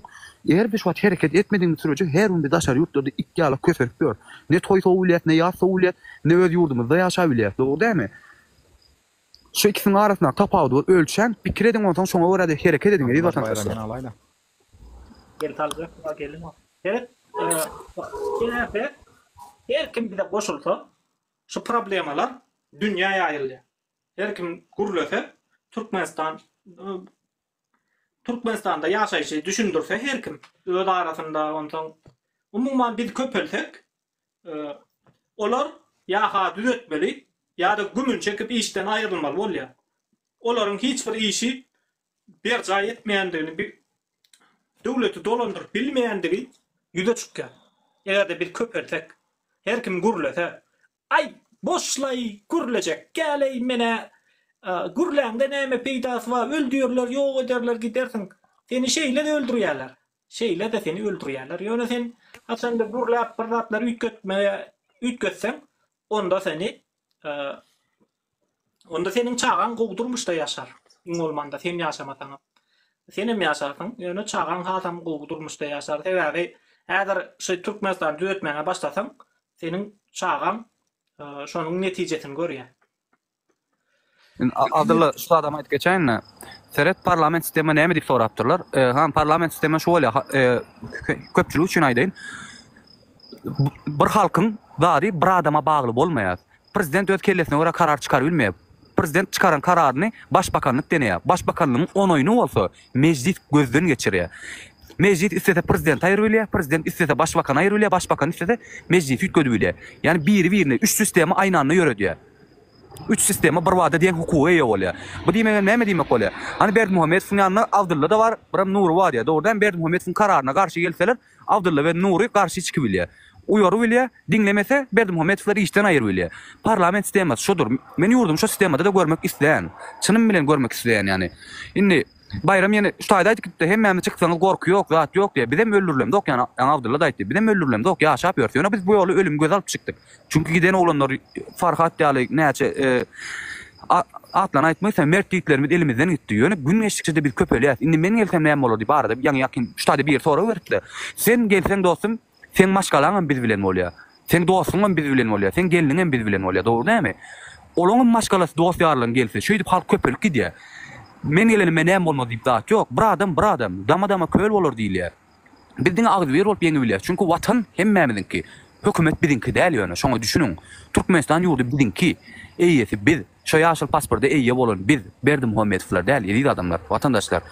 Eğer bir şuat hareket etmediğimiz sürece her gün bir daşar yurtlarda ikkiyalık kösörüp gör. Ne toy soğuliyet, ne yaz soğuliyet, ne öz yurdumuzda yaşayabiliyet. Doğru değil mi? Şu ikisinin arasında tapavdur, ölçen, pikir edin ondan sonra orada hareket edin. Edin vatandaşlar. Gel talgı, gelin o. Evet, her kim bize koşulsa, şu problemalar dünyaya ayrılıyor. Her kim gurulöse, Türkmenistan'da yaşayışı düşündürse her kim öz arasında ondan umuman bir köpelsek olar ya ha düzeltmeli ya da gümün çekip işten ayrılmalı bolýar. Olaryň hiç bir işi bir jaý etmeýändigini, bir döwleti dolandyrıp bilmeýändigi ýüze çykýar. Eger bir köpelsek her kim gurulsa ay boşlay gurulacak geley mene gurlanda näme peýdasy bar, öldürýärler, ýok ederler, gidersiň. Seni şeýle de öldürýärler. Şeýle de seni öldürýärler. Ýöne sen aslında gurlap bir zatlar ütkötseň, onda seni onda senin çağan gowdurmuşda ýaşar. Iň bolmanda sen ýaşamasaň, senem ýaşarsyň, ýöne çağan hasam gowdurmuşda ýaşar. Sebäbi häzir şu Türkmenistan düzetmäge başlasaň, senin çağan şonuň netijesini görýär. Abdulla şu adam aýdyp geçäňne Serhat parlament sistemi näme diýip sorapdyrlar. Ha parlament sistemi şu bolýar, köpçülik üçin aýdyn. Bir halkyň zady bir adama bagly bolmaýar. Prezident öz kellesine göre karar çykaryp bilmeýär. Prezident çykaran kararyny başbakanlyk denýär. Başbakanlygyň onoýuny bolsa meclis gözden geçirýär. Meclis istese prezident aýryp bilýär, prezident istese başbakan aýryp bilýär, başbakan istese meclis ütgödüp bilýär. Ýani biri-birine üç sistemi aýny anda ýöredýär. Üç sistema bir wada diýen hukuky ýa bolýar. Bu diýmegen näme diýmek bolýar? Hani Berdi Muhammedowyň ýanyna Abdulla da bar, biram Nuri bar diýär. Dogrudan Berdi Muhammedowyň kararyna garşy gelseler, Abdulla we Nuri garşy çykyp bilýär. Uyoru bilýär, dinlemese Berdimuhamedowlary işden aýyr bilýär. Parlament sistemasi şudur. Men ýurdum şu sistemada da görmek isleýän. Çynym bilen görmek isleýän ýani. Indi bayram ýene şu aýda aýtdy, hemmämiz çyksaňyz gorky ýok, zat ýok diýe. Bizem öldürilemdi, ýani Abdulla da aýtdy. Bizem öldürilemdi, ýaşap ýörse. Biz bu ýoly ölüm göz alyp çykdyk. Çünki giden oglanlar Farhat ýaly näçe atlan aýtmaýsa mertliklerimiz elimizden gitdi. Ýöne gün geçdikçe de biz köpelýär. Indi men gelsem näme bolady? Barada ýaňy ýakyn şu aýda bir soru beripdi. Sen gelseň dostum, sen maşgalaňam biz bilen bolýar. Sen dostuňam biz bilen bolýar. Sen geliniňem biz bilen bolýar. Dogry näme? Olaňyň maşgalasy dost ýarlyň gelse, şeýdi halk köpelik gidýär. Men gelenim näme bolmaz diýip zat ýok. Bir adam, dama köl bolar diýilýär. Bizdiň agzy ber bolup ýeňi bilýär. Çünki watan hemmämizinki. Hökümet bizinki däl ýöne. Şoňa düşünüň. Türkmenistan ýurdu bizinki. Eýesi biz. Şo ýaşyl pasporda eýe bolan biz. Berdimuhamedowlar däl, ýeri adamlar, watandaşlar.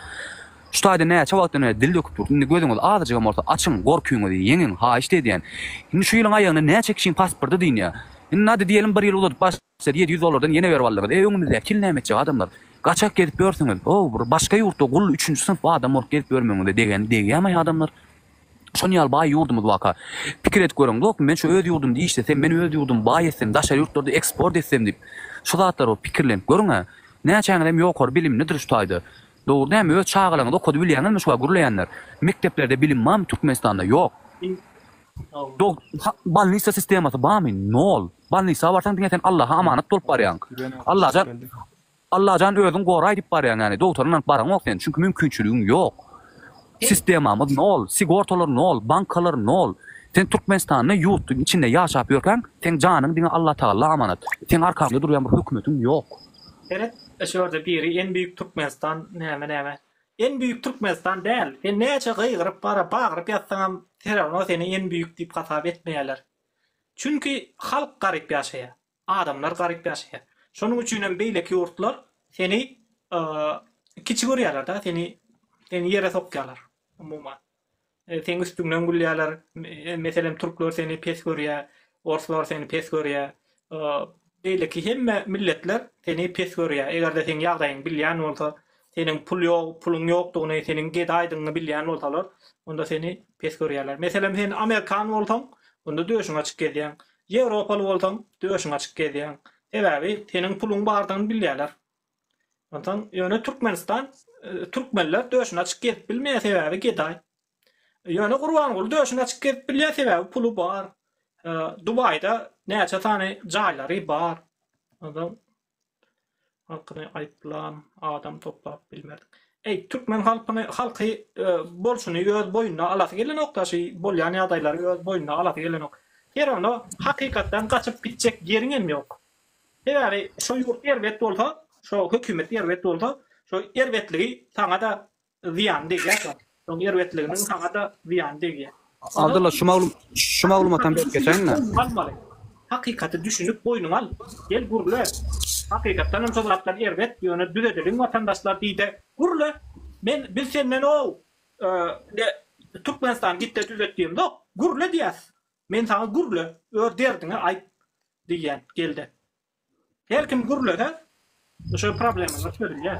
Şu taýda näçe wagtdan dil döküp dur. Indi gözüňiz azyjy morta açyň, gorkuýuňy ýeňin, ha işte diýen. Indi şu ýylyň aýagyna näçe kişiň pasporty diýinýär. Indi nady diýelim bir ýyl uzatyp başlar $700 ýene berip aldyk. Öňümizde kilnemetçi adamlar. Gaçak gelip görseňiz, bir başga ýurtda gul 3-nji sınıf adam bolup gelip görmeňiz degen adamlar. Şonyal baý ýurdumyz waka. Pikir et görüň, dok men şu öz ýurdum diýişsem, men öz ýurdum baý etsem, daşary ýurtlarda eksport etsem diýip. Şu zatlar o pikirlenip görüň ha. Näçäňem ýokar bilim nedir şu taýda. Dogry näme öz çağalaryňda okudy bilýänler, şu gurulaýanlar. Mekteplerde bilim mam Türkmenistanda ýok. Dog balnisa sistemasy barmy? Nol. Balnisa barsaň diňeten Allaha amanat bolup barýan. Allahjan özüň goraý diýip barýan ýani. Doktorlaryň baraň ok sen. Çünki mümkinçiligiň ýok. Sistemamız nol, sigortalar nol, bankalar nol. Sen Türkmenistan'da yurtun içinde yaşap ýörkäň, sen janyň diňe Allah Taala amanat. Sen arkamda durýan bir hökümetin ýok. Evet, şurada biri en büyük Türkmenistan näme. En büyük Türkmenistan däl. Sen näçe gyýgyryp bagyryp ýatsaňam, terör seni en büyük diýip hasap etmeýärler. Çünki halk garyp ýaşaýar. Adamlar garyp ýaşaýar. Şonuň üçin beýleki ýurtlar seni kiçik görýärler da, seni ýere sokýarlar. Umuman. Sen üstüňden gülýärler. Meselem türkler seni pes görýär, orslar seni pes görýär. Beýleki hemme milletler seni pes görýär. Eger sen ýagdaýyň bilýän bolsa, senin puluň ýokdugyny, senin gedaýdygyny bilýän bolsalar, onda seni pes görýärler. Meselem sen Amerikan bolsaň, onda döşüň açyk gezýän. Ýewropaly bolsaň, döşüň açyk gezýän. Sebäbi senin puluň bardygyny bilýärler. Ondan ýöne Türkmenistan Türkmenler döşüň açyk gezip bilmeýär sebäbi gedaý. Ýöne Gurbangul döşüň açyk gezip bilýär sebäbi pulu bar. Dubayda näçe tane jaýlary bar. Ondan halkyny aýplan, adam toplap bilmedik. Türkmen halky bolşuny öz boýuna alasy gelen noktasy bolýan ýagdaýlary öz boýuna alasy gelen ok. Ýerine hakykatdan gaçyp gitjek ýeriňem ýok. Sebäbi şu ýurt erwet bolsa, şu hökümet erwet bolsa, şu erwetligi saňa da ziyan degýär. Şu erwetliginiň saňa da ziyan degýär. Abdulla şu maglumatdan geçeňmi? Hakykaty düşünüp boýnuňa al. Gel gurle. Hakykatdan hem şolatlar erwet ýöne düzedilen watandaşlar diýdi. Gurle. Biz senden Türkmenistan gitdi düzetdiýim dok. Gurle diýäs. Men saňa gurle öz derdiňe aýt diýen geldi. Her kim gurle da şu problemler çözülýär.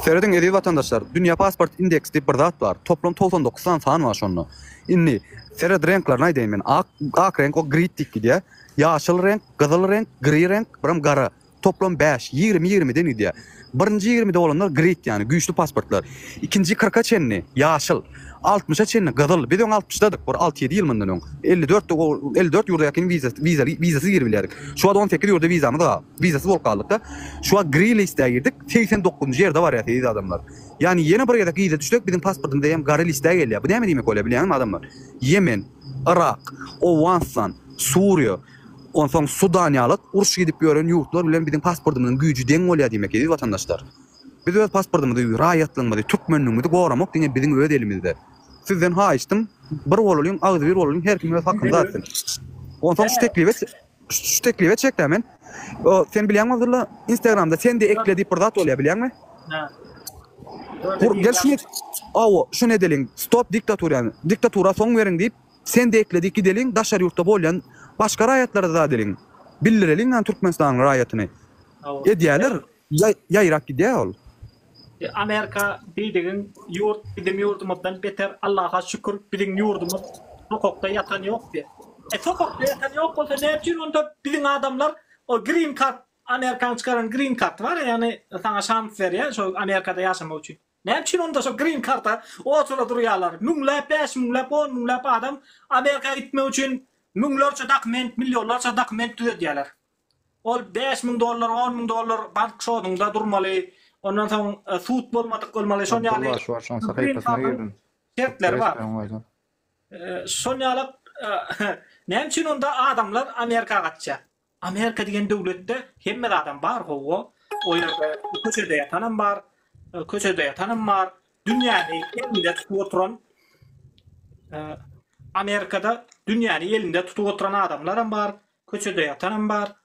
Serediň edi watandaşlar, Dünya Pasport Indeksi diýip bir zat bar. Toplam 99 san var şonu. Indi sered renkler näýdim men? Ak renk o grid diýip ýaşyl renk, gyzyl renk, gri renk, biram gara. Toplam 5, 20 den idi. Birinji 20'de olanlar grid ýani güýçli pasportlar. İkinji 40'a çenli ýaşyl, 60'a çenli gyzyl. Biz 60'dadyk, 6-7 ýyl mundan. 54 ýurda ýakyn vizasy girbilýärdik. Şu an 18 ýurda vizamy da, vizasy bolup galdyk da. Şu an gri listeye girdik. 89-njy ýerde bar ýaty adamlar. Yani ýene bir ýerde giýde düşdük, bizim pasportymda hem gari listeye gelýär. Bu näme diýmek bolar bilýärmi adamlar? Yemen, Irak, Afganistan, Suriýa, ondan Sudan ýalyk uruş gidip ýören ýurtlar bilen bizim pasportymyzyň güýji deň bolýar diýmek edi watandaşlar. Biz öz pasportymyzy raýatlygyny, türkmenligimizi goramak diýen bizim öz elimizde. Sizden haýyşdym, bir bolulyň, agdy bir bolulyň her kim öz hakynda atyn. Ondan şu tekliwet çeklämen. Sen bilýärmi Abdulla, Instagramda sen de eklediň bir zat bolýar bilýärmi? Ha. Gel şu ne delin? Stop diktatura soň beriň diýip sen de ekledik gidelin daşary ýurtda bolýan başga raýatlara da delin. Bildirelin Türkmenistanyň raýatyny. Edýärler ýaýrak gidýär ol. Amerika diýdigiň ýurt bizim ýurdumyzdan beter, Allaha şükür bizim ýurdumyz sokakda yatan yok diye. Sokakta yatan yok olsa ne için onda bizim adamlar o green card Amerikan çıkaran green card var ya, yani sana şans veriyor şu Amerika'da yaşamak için. Ne için onda şu green card'a oturup duruyorlar. Münlep, 5 münlep, 10 münlep adam Amerika'ya gitmek için milyonlarca dokument, milyonlarca dokument ödüyorlar. Ol $5.000, $10.000 bank şoğunda durmalı. Ondan sonra suut bolmadık olmalı. Son yani Allah şu şan sayfasına girdim. şartlar var. Son yani ne için onda adamlar Amerika'ya kaçacak. Amerika diyen devlette hemme adam var o. O yerde köşede yatanım var. Köşede yatanım var. Dünyanın elinde tutup oturan Amerika'da dünyanın elinde tutup oturan adamlarım var. Köşede yatanım var.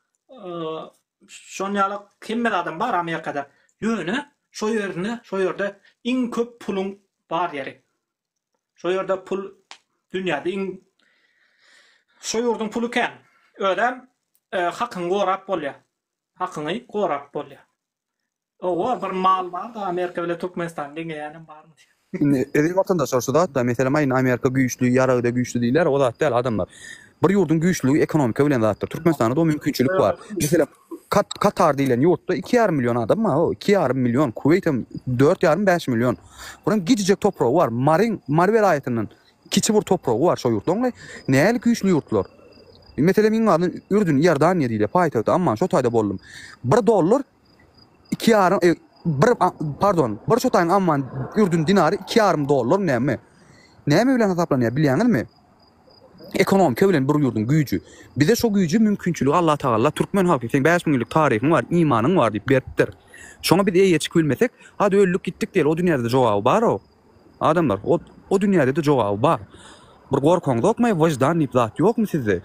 Son yani hemme adam var Amerika'da. Yönü şu yerde en köp pulun var yeri. Şu yerde pul dünyada en şu yurdun pulu ken. Ödem hakkını korap bolya. Hakkını korap bolya. O bir mal var da Amerika ile Türkmenistan degen var mı? Edil vatandaşlar şu da mesela mayın Amerika güçlü, yarağıda güçlü değiller, o da değil adamlar. Bir yurdun güçlüğü ekonomika bilen zaten. Türkmenistan'da da o mümkünçülük var. Mesela Katar diyen yurtta 2,5 milyon adam var. O 2,5 milyon. Kuveyt'e 4,5 milyon. Buranın gidecek toprağı var. Mari velayetinin kiçi bir toprağı var şu yurtta. Onunla neyel güçlü yurtlar. Mesela benim adım Ürdün, Yerdaniye değil. Payitahtı ama şu tayda bollum. $1 bir şotayın amman Ürdün dinarı $2,5 neyme? Neyme bilen hesaplanıyor biliyorsunuz mi? Ekonomika bilen bir yurdun gücü. Bize şu gücü mümkünçülüğü Allah Teala Türkmen halkı sen 5 yıllık tarihin var, imanın var deyip beripdir. Şuna bir eye çıkıp bilmesek, hadi öldük gittik değil. O dünyada da cevabı var o. Adamlar o dünyada da cevabı var. Bir korkunuz yok mu? Vicdan deyip zat yok mu sizde?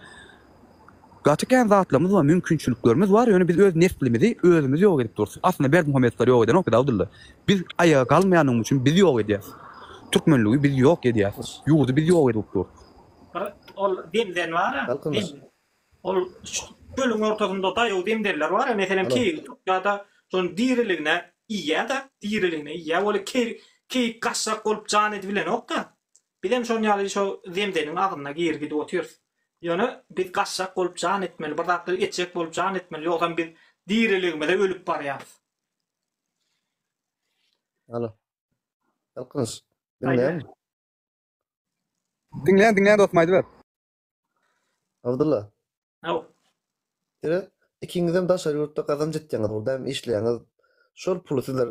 Gerçekten zatlarımız var, mümkünçülüklerimiz var. Yani biz öz neslimizi özümüz yok edip dururuz. Aslında Berdi Muhammedler yok eden o kadar Abdullah. Biz ayağa kalmayanın için biz yok edeceğiz. Türkmenliği biz yok edeceğiz. Yurdu biz yok edip dururuz. Ol demden var ya. Ol gölün ortasında da yol demderler var ya. Mesela ki ya da son diriliğine iyi da diriliğine iyi. Öyle ki kaşak olup can edilen yok da. Bizim son yani şu demdenin ağzına gir gidip oturuyoruz. Yani biz kaşak olup can etmeli. Bir dakika etecek olup can etmeli. Yoksa biz diriliğime de ölüp barıyarız. Alo. Halkınız. Dinleyen mi? Dinleyen dostum haydi ver. Abdullah. Au. Tere, ikinizden daşar yurtta kazanç ettiğiniz, burada hem işleyiniz. Şol pulu sizler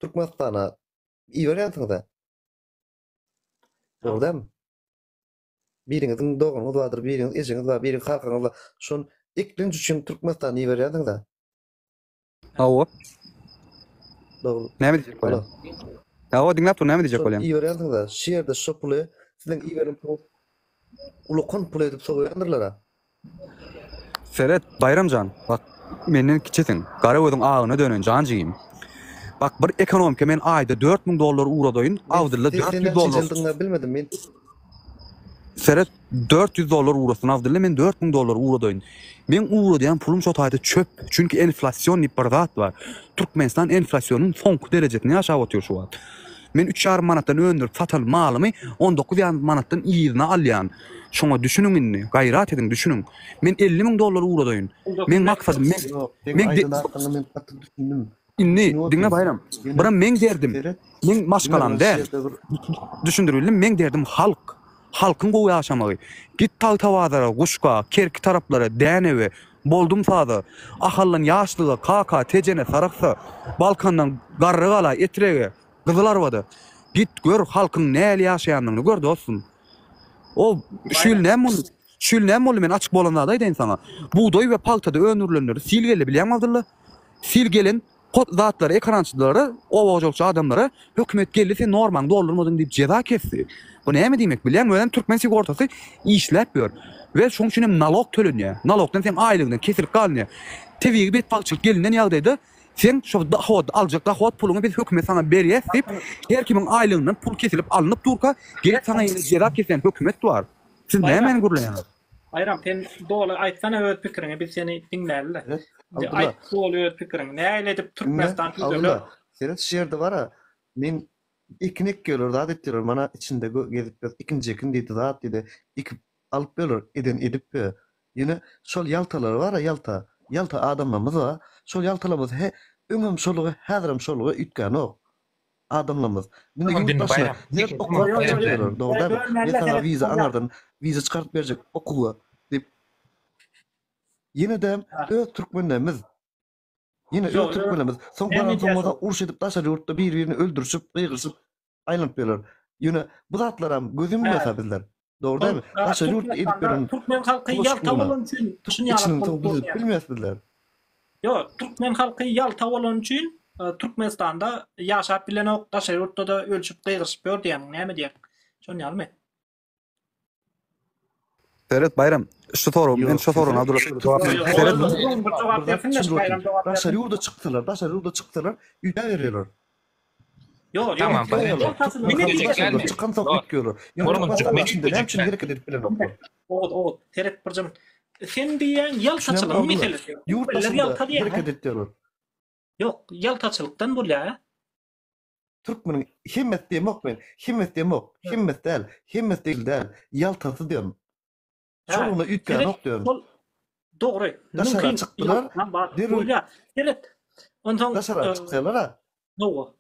Türkmenistan'a iyi veriyorsunuz da. Doğru değil mi? Birinizin doğunuz vardır, biriniz eşiniz var, biriniz halkınız var. Şol iklinci için Türkmenistan'a iyi veriyorsunuz da. Awo. Doğru. Ne mi diyecek böyle? Awo dinlep dur ne mi diyecek böyle? İyi veriyorsunuz da. Şehirde şol pulu sizden iyi verin pulu. Ulukon pulu edip soğuyandırlar ha. Seret Bayramcan bak menden kiçesin. Karaoğuz'un ağına dönün cancıyım. Bak bir ekonomika men ayda $4.000 uğradoyun. Avdırla $400. Bilmedim men. Seret $400 uğrasın avdırla men $4.000 uğradoyun. Men uğradayan pulum çok ayda çöp. Çünkü enflasyon bir zat var. Türkmenistan enflasyonun son derecesini aşağı atıyor şu an. Men 3,5 manattan öndürüp satan malımı 19 manattan iyisini alyan. Şuna düşünün inni, gayrat edin düşünün. Men $50.000 uğradoyun. Men maksadım inni dinle bayram. Bana men derdim. Men maşkalam der. Düşündürüldüm men derdim halk. Halkın gowy yaşamagy. Git tavazara, Guşka, Kerki taraplara, Dänewe, boldum sazı. Ahallan yaşlıga, KK, Tecene, Saraksa, Balkandan Garrıgala, Etrege, Kızılarvada. Git gör halkın näle yaşayanlygyny gör dostum. O şül näme men açık bolanda da sana. Buğday we paltada önürlenleri silgeli bilen adırlar. Silgelin zatları, ekrançıları, ovacakçı adamlara hükümet gelirse normal doldurmadın deyip ceza kesti. Bu ne demek bilen? Ölen Türkmen sigortası işlep ve şunun için nalog tölünüyor. Nalogdan sen aylığından kesilip kalınıyor. Teviği bet balçılık gelinden yağdaydı. Sen şu dahod alacak dahod pulunu biz hükümet sana beriyes deyip her kimin aylığından pul kesilip alınıp durka gelip sana yine ceza kesilen hükümet var. Siz ne hemen gurlayanlar? Bayram sen doğru aytsana öz fikrini biz seni dinlerler. Ayt doğru öz fikrini. Ne edip Türkmenistan tüzülü? Senin şehirde var ha. Men ikinek gelir da etdiler mana içinde gezip ikinci ekin diýdi zat diýdi. İki alıp beler edip ýene şol ýaltalar bar ýalta adamlarymyz var. Şol ýaltalarymyz öňüm şolugy häzirim şolugy ütgän ok. Adamlarymız. Mende Tamam, ýurt başyna dinle, okuyup doğru. Men sana viza anardan viza çıkartıp berjek okuwa dip. Ýene de öz türkmenlerimiz. Ýene öz türkmenlerimiz. Soň baran soňda uruş edip taşa ýurtda bir-birini öldürüşip, gygyrşyp aýlanyp beler. Ýene bu zatlar hem gözüm bilmese bizler. Doğru değil mi? Taşa ýurtda edip beren Türkmen halky ýalta bolan üçin düşünýärler. Bilmezler. Yo, Türkmen halky ýalta bolan üçin Türkmenistanda ýaşap bilen ok daşa ýurtda da ölçüp gygyrşyp berdiň. Näme diýer? Şonýalmy? Ferhat Bayram, şu sorum, men şu soruna Abdullah cevap ver. Taşa ýurda çykdylar, üýde berýärler. Yo, Tamam, Çıkan soň ütgörler. Oranın çıkmak için hemçin gerek edip bilen ok. O, Ferhat Birjam. Sen diýen ýaltaçylyk meselesi. Ýurtda gerek edip diýerler. Yok, ýaltaçylykdan bolýar. Türkmenin himmet demek men, himmet del, himmet değil, yaltası diyorum. Şoluna ütken ok diyorum. Doğru. Daşara çıktılar, Bolýar. Ferhat. Ondan daşara çıktılar ha. Doğru.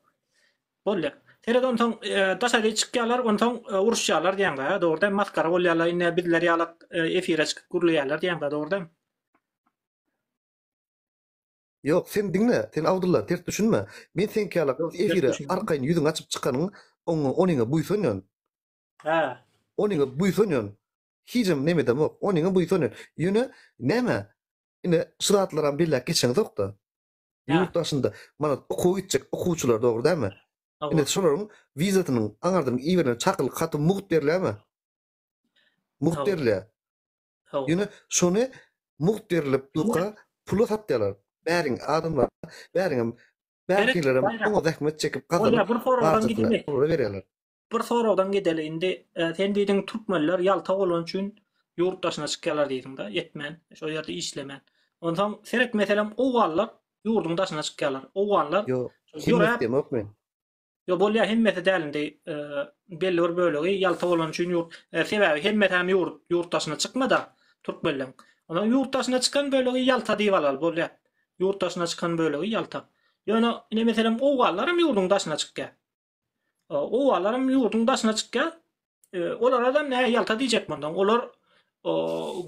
Bolýar. Ferhat ondan daşara çykýarlar, ondan uruşýarlar diýende, doğru. Maskara bolýarlar, ine bizler ýalyk efire çykyp gurulýarlar diýende, doğru. Yok sen dinle, sen Abdullah ters düşünme. Men sen kýalak efire arkaýyn ýüzüň açyp çykanyn, oňa buýsanýan. Ha. Oňa buýsanýan. Hijim neme demek? Oňa buýsanýan. Ýöne näme? Ine şyratlaram billek geçen zokda. Ýurtdaşynda mana okuw itjek okuwçylar dogry däme? Ine şolaryň wizatynyň aňardan iýerine çakyl haty muht berilärmi? Muht berilär. Ýöne şonu muht berilip ýokga pul satdylar. Bäriň adamlar, bäriňlerim oňa zähmet çekip Bolýar, bir sorawdan gidelim. berýärler. Bir sorawdan gidelim. Indi sen diýdiň türkmenler ýalta bolan üçin ýurtdaşyna çykýarlar diýdiň da, etmän, şo ýerde işlemän. Ondan serek meselem owallar ýurduň daşyna çykýarlar. Owallar Himmet demek men. Yo bolýar himmeti dälinde belli bir bölegi ýalta bolan üçin ýurt sebäbi himmet hem ýurtdaşyna çykmada türkmenler. Ondan ýurtdaşyna çykan bölegi ýalta diýip alar bolýar. Ýurtdaşyna çykan bölegi ýalta. Ýöne ine meselem owallarym ýurduň daşyna çykýar. Owallarym ýurduň daşyna çykýar. Olar adam näme ýalta diýjek bundan. Olar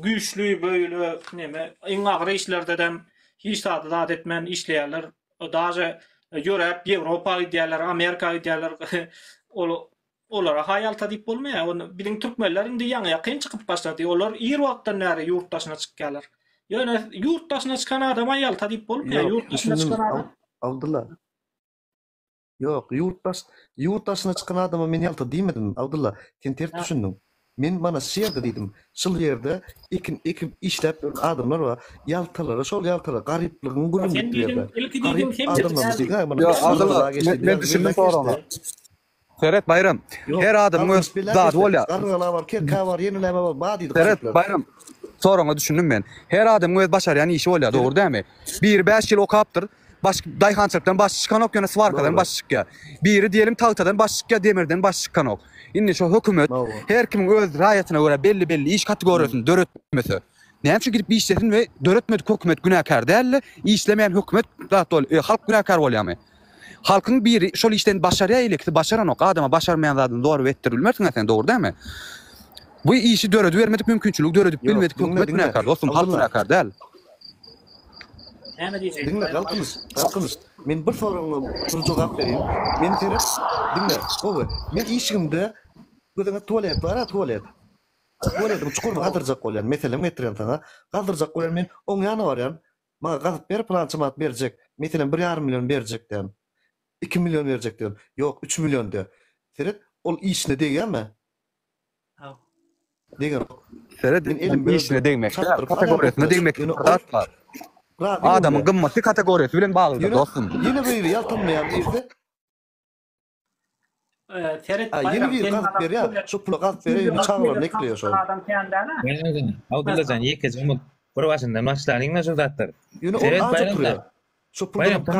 güýçlü böyle neme iň agyr işlerde dem hiç tadat etmän işleýärler. Daja Ýörep, Ýewropa diýerler, Amerika diýerler. Olara haýalta diýip bolmaýar. Onu biliň türkmenler indi ýaňa ýakyn çykyp başlady. Olar ýer wagtdan näre ýurtdaşyna çykýarlar. Ýöne ýurtdaşyna çykan adama ýalta diýip bolmaýar. Ýurtdaşyna çykan adam. Abdullah. Yok, yurttaşına çıkan adama men ýalta diýmedim, Abdullah. Sen ters düşündüň. Men mana şeýerde diýdim. Şol ýerde iki işläp adamlar bar. Ýaltalara, şol ýaltalara garyplygyň gurulýar. Yo, Abdullah, men düşündim soraňa. Ferhat Bayram, her adam öz zat bolýar. Gargalar bar, kerka bar, ýeniler bar, badi. Ferhat Bayram, soraňa düşündüm men. Her adam öz başarýan işi bolýar, dogry dämi? Bir 5 ýyl okapdyr. Baş daýhançylykdan baş çykan ok ýöne svarkadan baş çykýar. Biri diýelim tagtadan baş çykýar, demirden baş çykan ok. Indi şo hökümet her kim öz raýatyna görä belli iş kategoriýasyny döretmese. Näme üçin gidip işlesin we döretmedi hökümet günäkar däl, işlemeýän hökümet halk günäkar bolýarmy? Halkyň biri şol işden başarýa elekdi, başaran ok adama başarmaýan zadyny dogry etdirilmersiň sen dogry dämi? Bu işi döredip bermedik mümkinçilik, döredip bilmedik hökümet günäkar, dostum, halk günäkar däl. Dinle, kalkınız. Men bir soraňa jogap berýän. Men teres, dinle, owy. Men işimde gözüňe tualet bar, tualet. Tualetim çukur gazyrjak bolýan, meselem getirýän sana. Gazyrjak bolýan men oň ýana barýan. Maňa gazyp ber, plançymat berjek. Meselem 1,5 milyon berjek diýen. 2 milyon berjek diýen. Ýok, 3 milyon diýen. Seret, ol işine diýenmi? Ha. Diýen. Seret, işine diýmek. Kategoriýasyna diýmek. Adamın gymmaty kategoriýasy bilen baglydyr, dostum. Ýene bir ýaltanmaýan ýerde Ferhat Bayram, ýene bir gazyp berýär, şu pula gazyp berýär, çağırar, nekleýär şol. Adam kendine. Abdullahan ýekez umut bir başyndan başlaryň şu zatlar. Ýene o aýdyp durýar. Şu pula gazyp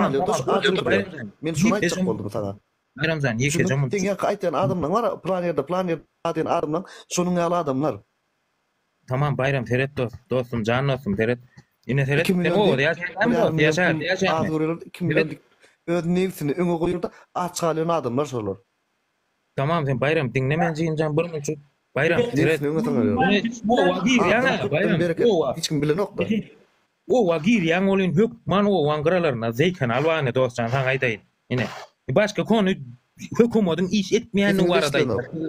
berýär, men şunu aýtjak boldum sana. Bayramzan ýekeje mun. Diňe aýtan adamlar bar, plan ýerde aýtan adamlar, şonuň ýaly adamlar. Tamam Bayram Ferhat dostum, can dostum Ferhat. Ine Ferhat, 2 milyon o değil, yaşa. Az görýär, 2 milyon öz nefsini öňe goýurda açgalan adamlar şolar. Tamam sen Bayram dinlemen jyňjan bir munçuk. Bayram Ferhat. Nefsini öňe taňýar. Bu wagir ýana Bayram. Hiç kim bilen okda. O wagir ýan olyn hökman o wangaralarna zeýkan alwany dostjan saň aýdaýyn. Ine. Başka konu hökümetin iş etmeýänini barada.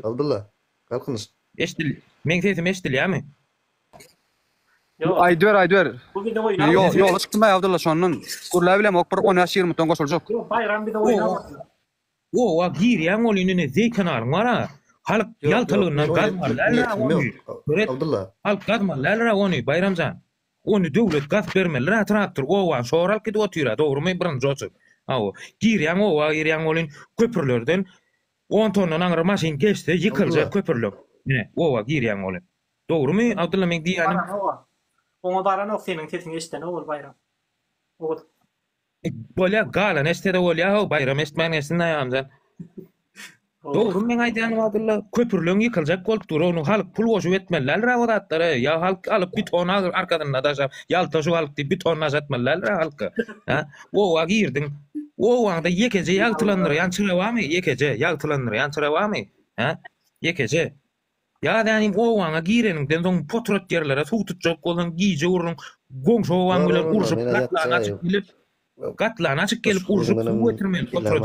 Abdullah, kalkınız. Eşdil. Men sesim eşdilýärmi? Aýdwer. Bu bir de oýnap. Yola çykdym Abdullah şondan. Gurla bilem ok bir 10-20 ton goşuljak. Bayram bir de oýnap. O wagir ýan olynny zeýkan alwara. Halk ýaltylygyndan gazmarlar. Abdullah. Halk gazmarlar ony Bayramjan. Onu döwlet gaz bermeler, traktor o wa şoral gidip otyra, dogrumy birinji oçuk. Aw, girýän o wa girýän olyn köpürlerden 10 tonnan aňyr maşyn geçdi, ýykylja köpürlük. Ne, o wa girýän olyn. Dogrumy Abdullah men diýýänim? Oňa baran ok seniň sesiň eşden ol Bayram. O Bolya galan estede bolya Bayram estmän esin aýamjan. Dogrumy men aýdýanym Abdullah, köpürlüň ýykyljak bolupdyr, onu halk pul goşup etmeler rawatlary, ýa halk alyp beton arkadan daşap, ýalta şu halk diýip beton nazatmalar halka. Ha, o wa girdiň. O wagda ýekeje ýaltylandyr, ýançyrabamy, ýekeje ýaltylandyr, ýançyrabamy? Ha? Ýekeje. Ya yani o waga gireniňden soň potrot ýerlere suw tutjak bolan giýje urun, goňşo waň bilen urşup gatlan açyk gelip urşup suw getirmeli potrot.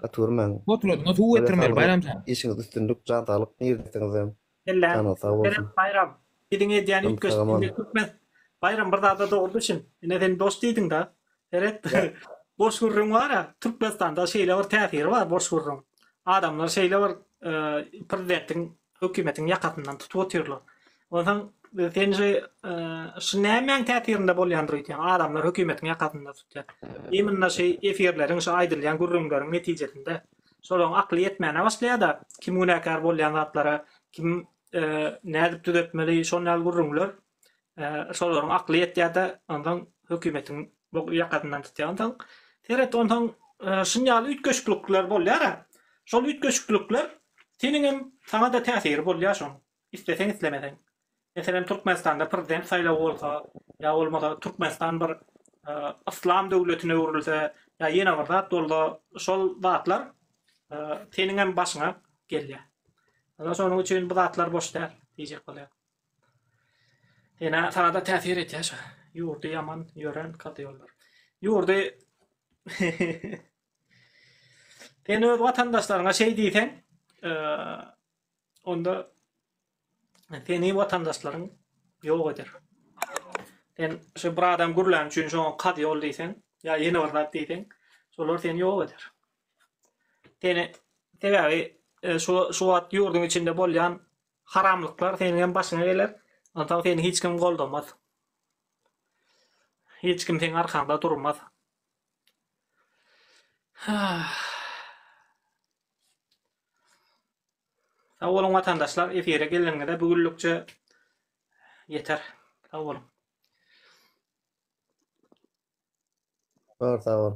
Atırman. Potrot suw getirmeli Bayramjan. İşiniz üstünlük jantalyk nerdeňizem. Ella. Sağ olsun. Bayram. Bidiňe diýen ütköşdüňde türkmen. Bayram bir dada dogurdy şin. Ine sen dost diýdiň da. Eret. Boş gurrun wara. Türkmenistanda şeýle bir täsiri bar boş gurrun. Adamlar şeýle bir prezidentiň, hökümetiň ýakatyndan tutup otyrlar. Ondan senje şu nämen täsirinde bolýandyr diýen adamlar hökümetiň ýakatynda tutýar. Eminna şeý efirleriň şu aýdylýan gurrunlaryň netijesinde şolaryň akly ýetmäne başlaýar da kim günäkär bolýan zatlara, kim nädip düzeltmeli şonal gurrunlar şolaryň akly ýetýär da ondan hökümetiň ýakatyndan tutýar. Ondan Ferhat ondan şunýaly ütköşüklikler bolýar. Şol ütköşüklikler seniň sana da täsiri bolýar şoň. İsteseň islemeseň. Mesela Türkmenistanda prezident saýlawy bolsa, ýa bolmasa Türkmenistan bir islam döwletine öwrülse, ýa ýene bir zat bolsa, şol zatlar seniň hem başyňa gelýär. Ana şonuň üçin bu zatlar boşdar diýjek bolýar. Ýene sana da täsir etýär şo. Ýurdy ýaman ýören kat ýollar. Ýurdy sen öz vatandaşlaryňa şey diýsen, onda seni vatandaşlaryň ýok eder. Sen şu bir adam gurlan üçin şoň kat ýol diýsen, ýa ýene bir zat diýsen, şolar seni ýok eder. Seni sebäbi şu wagt ýurduň içinde bolýan haramlyklar seniň başyňa geler, ondan seni hiç kim goldamaz. Hiç kim seň arkanda durmaz. Sağ olun vatandaşlar, efire gelenlere bugünlükçe yeter. Sağ olun. Sağ ol.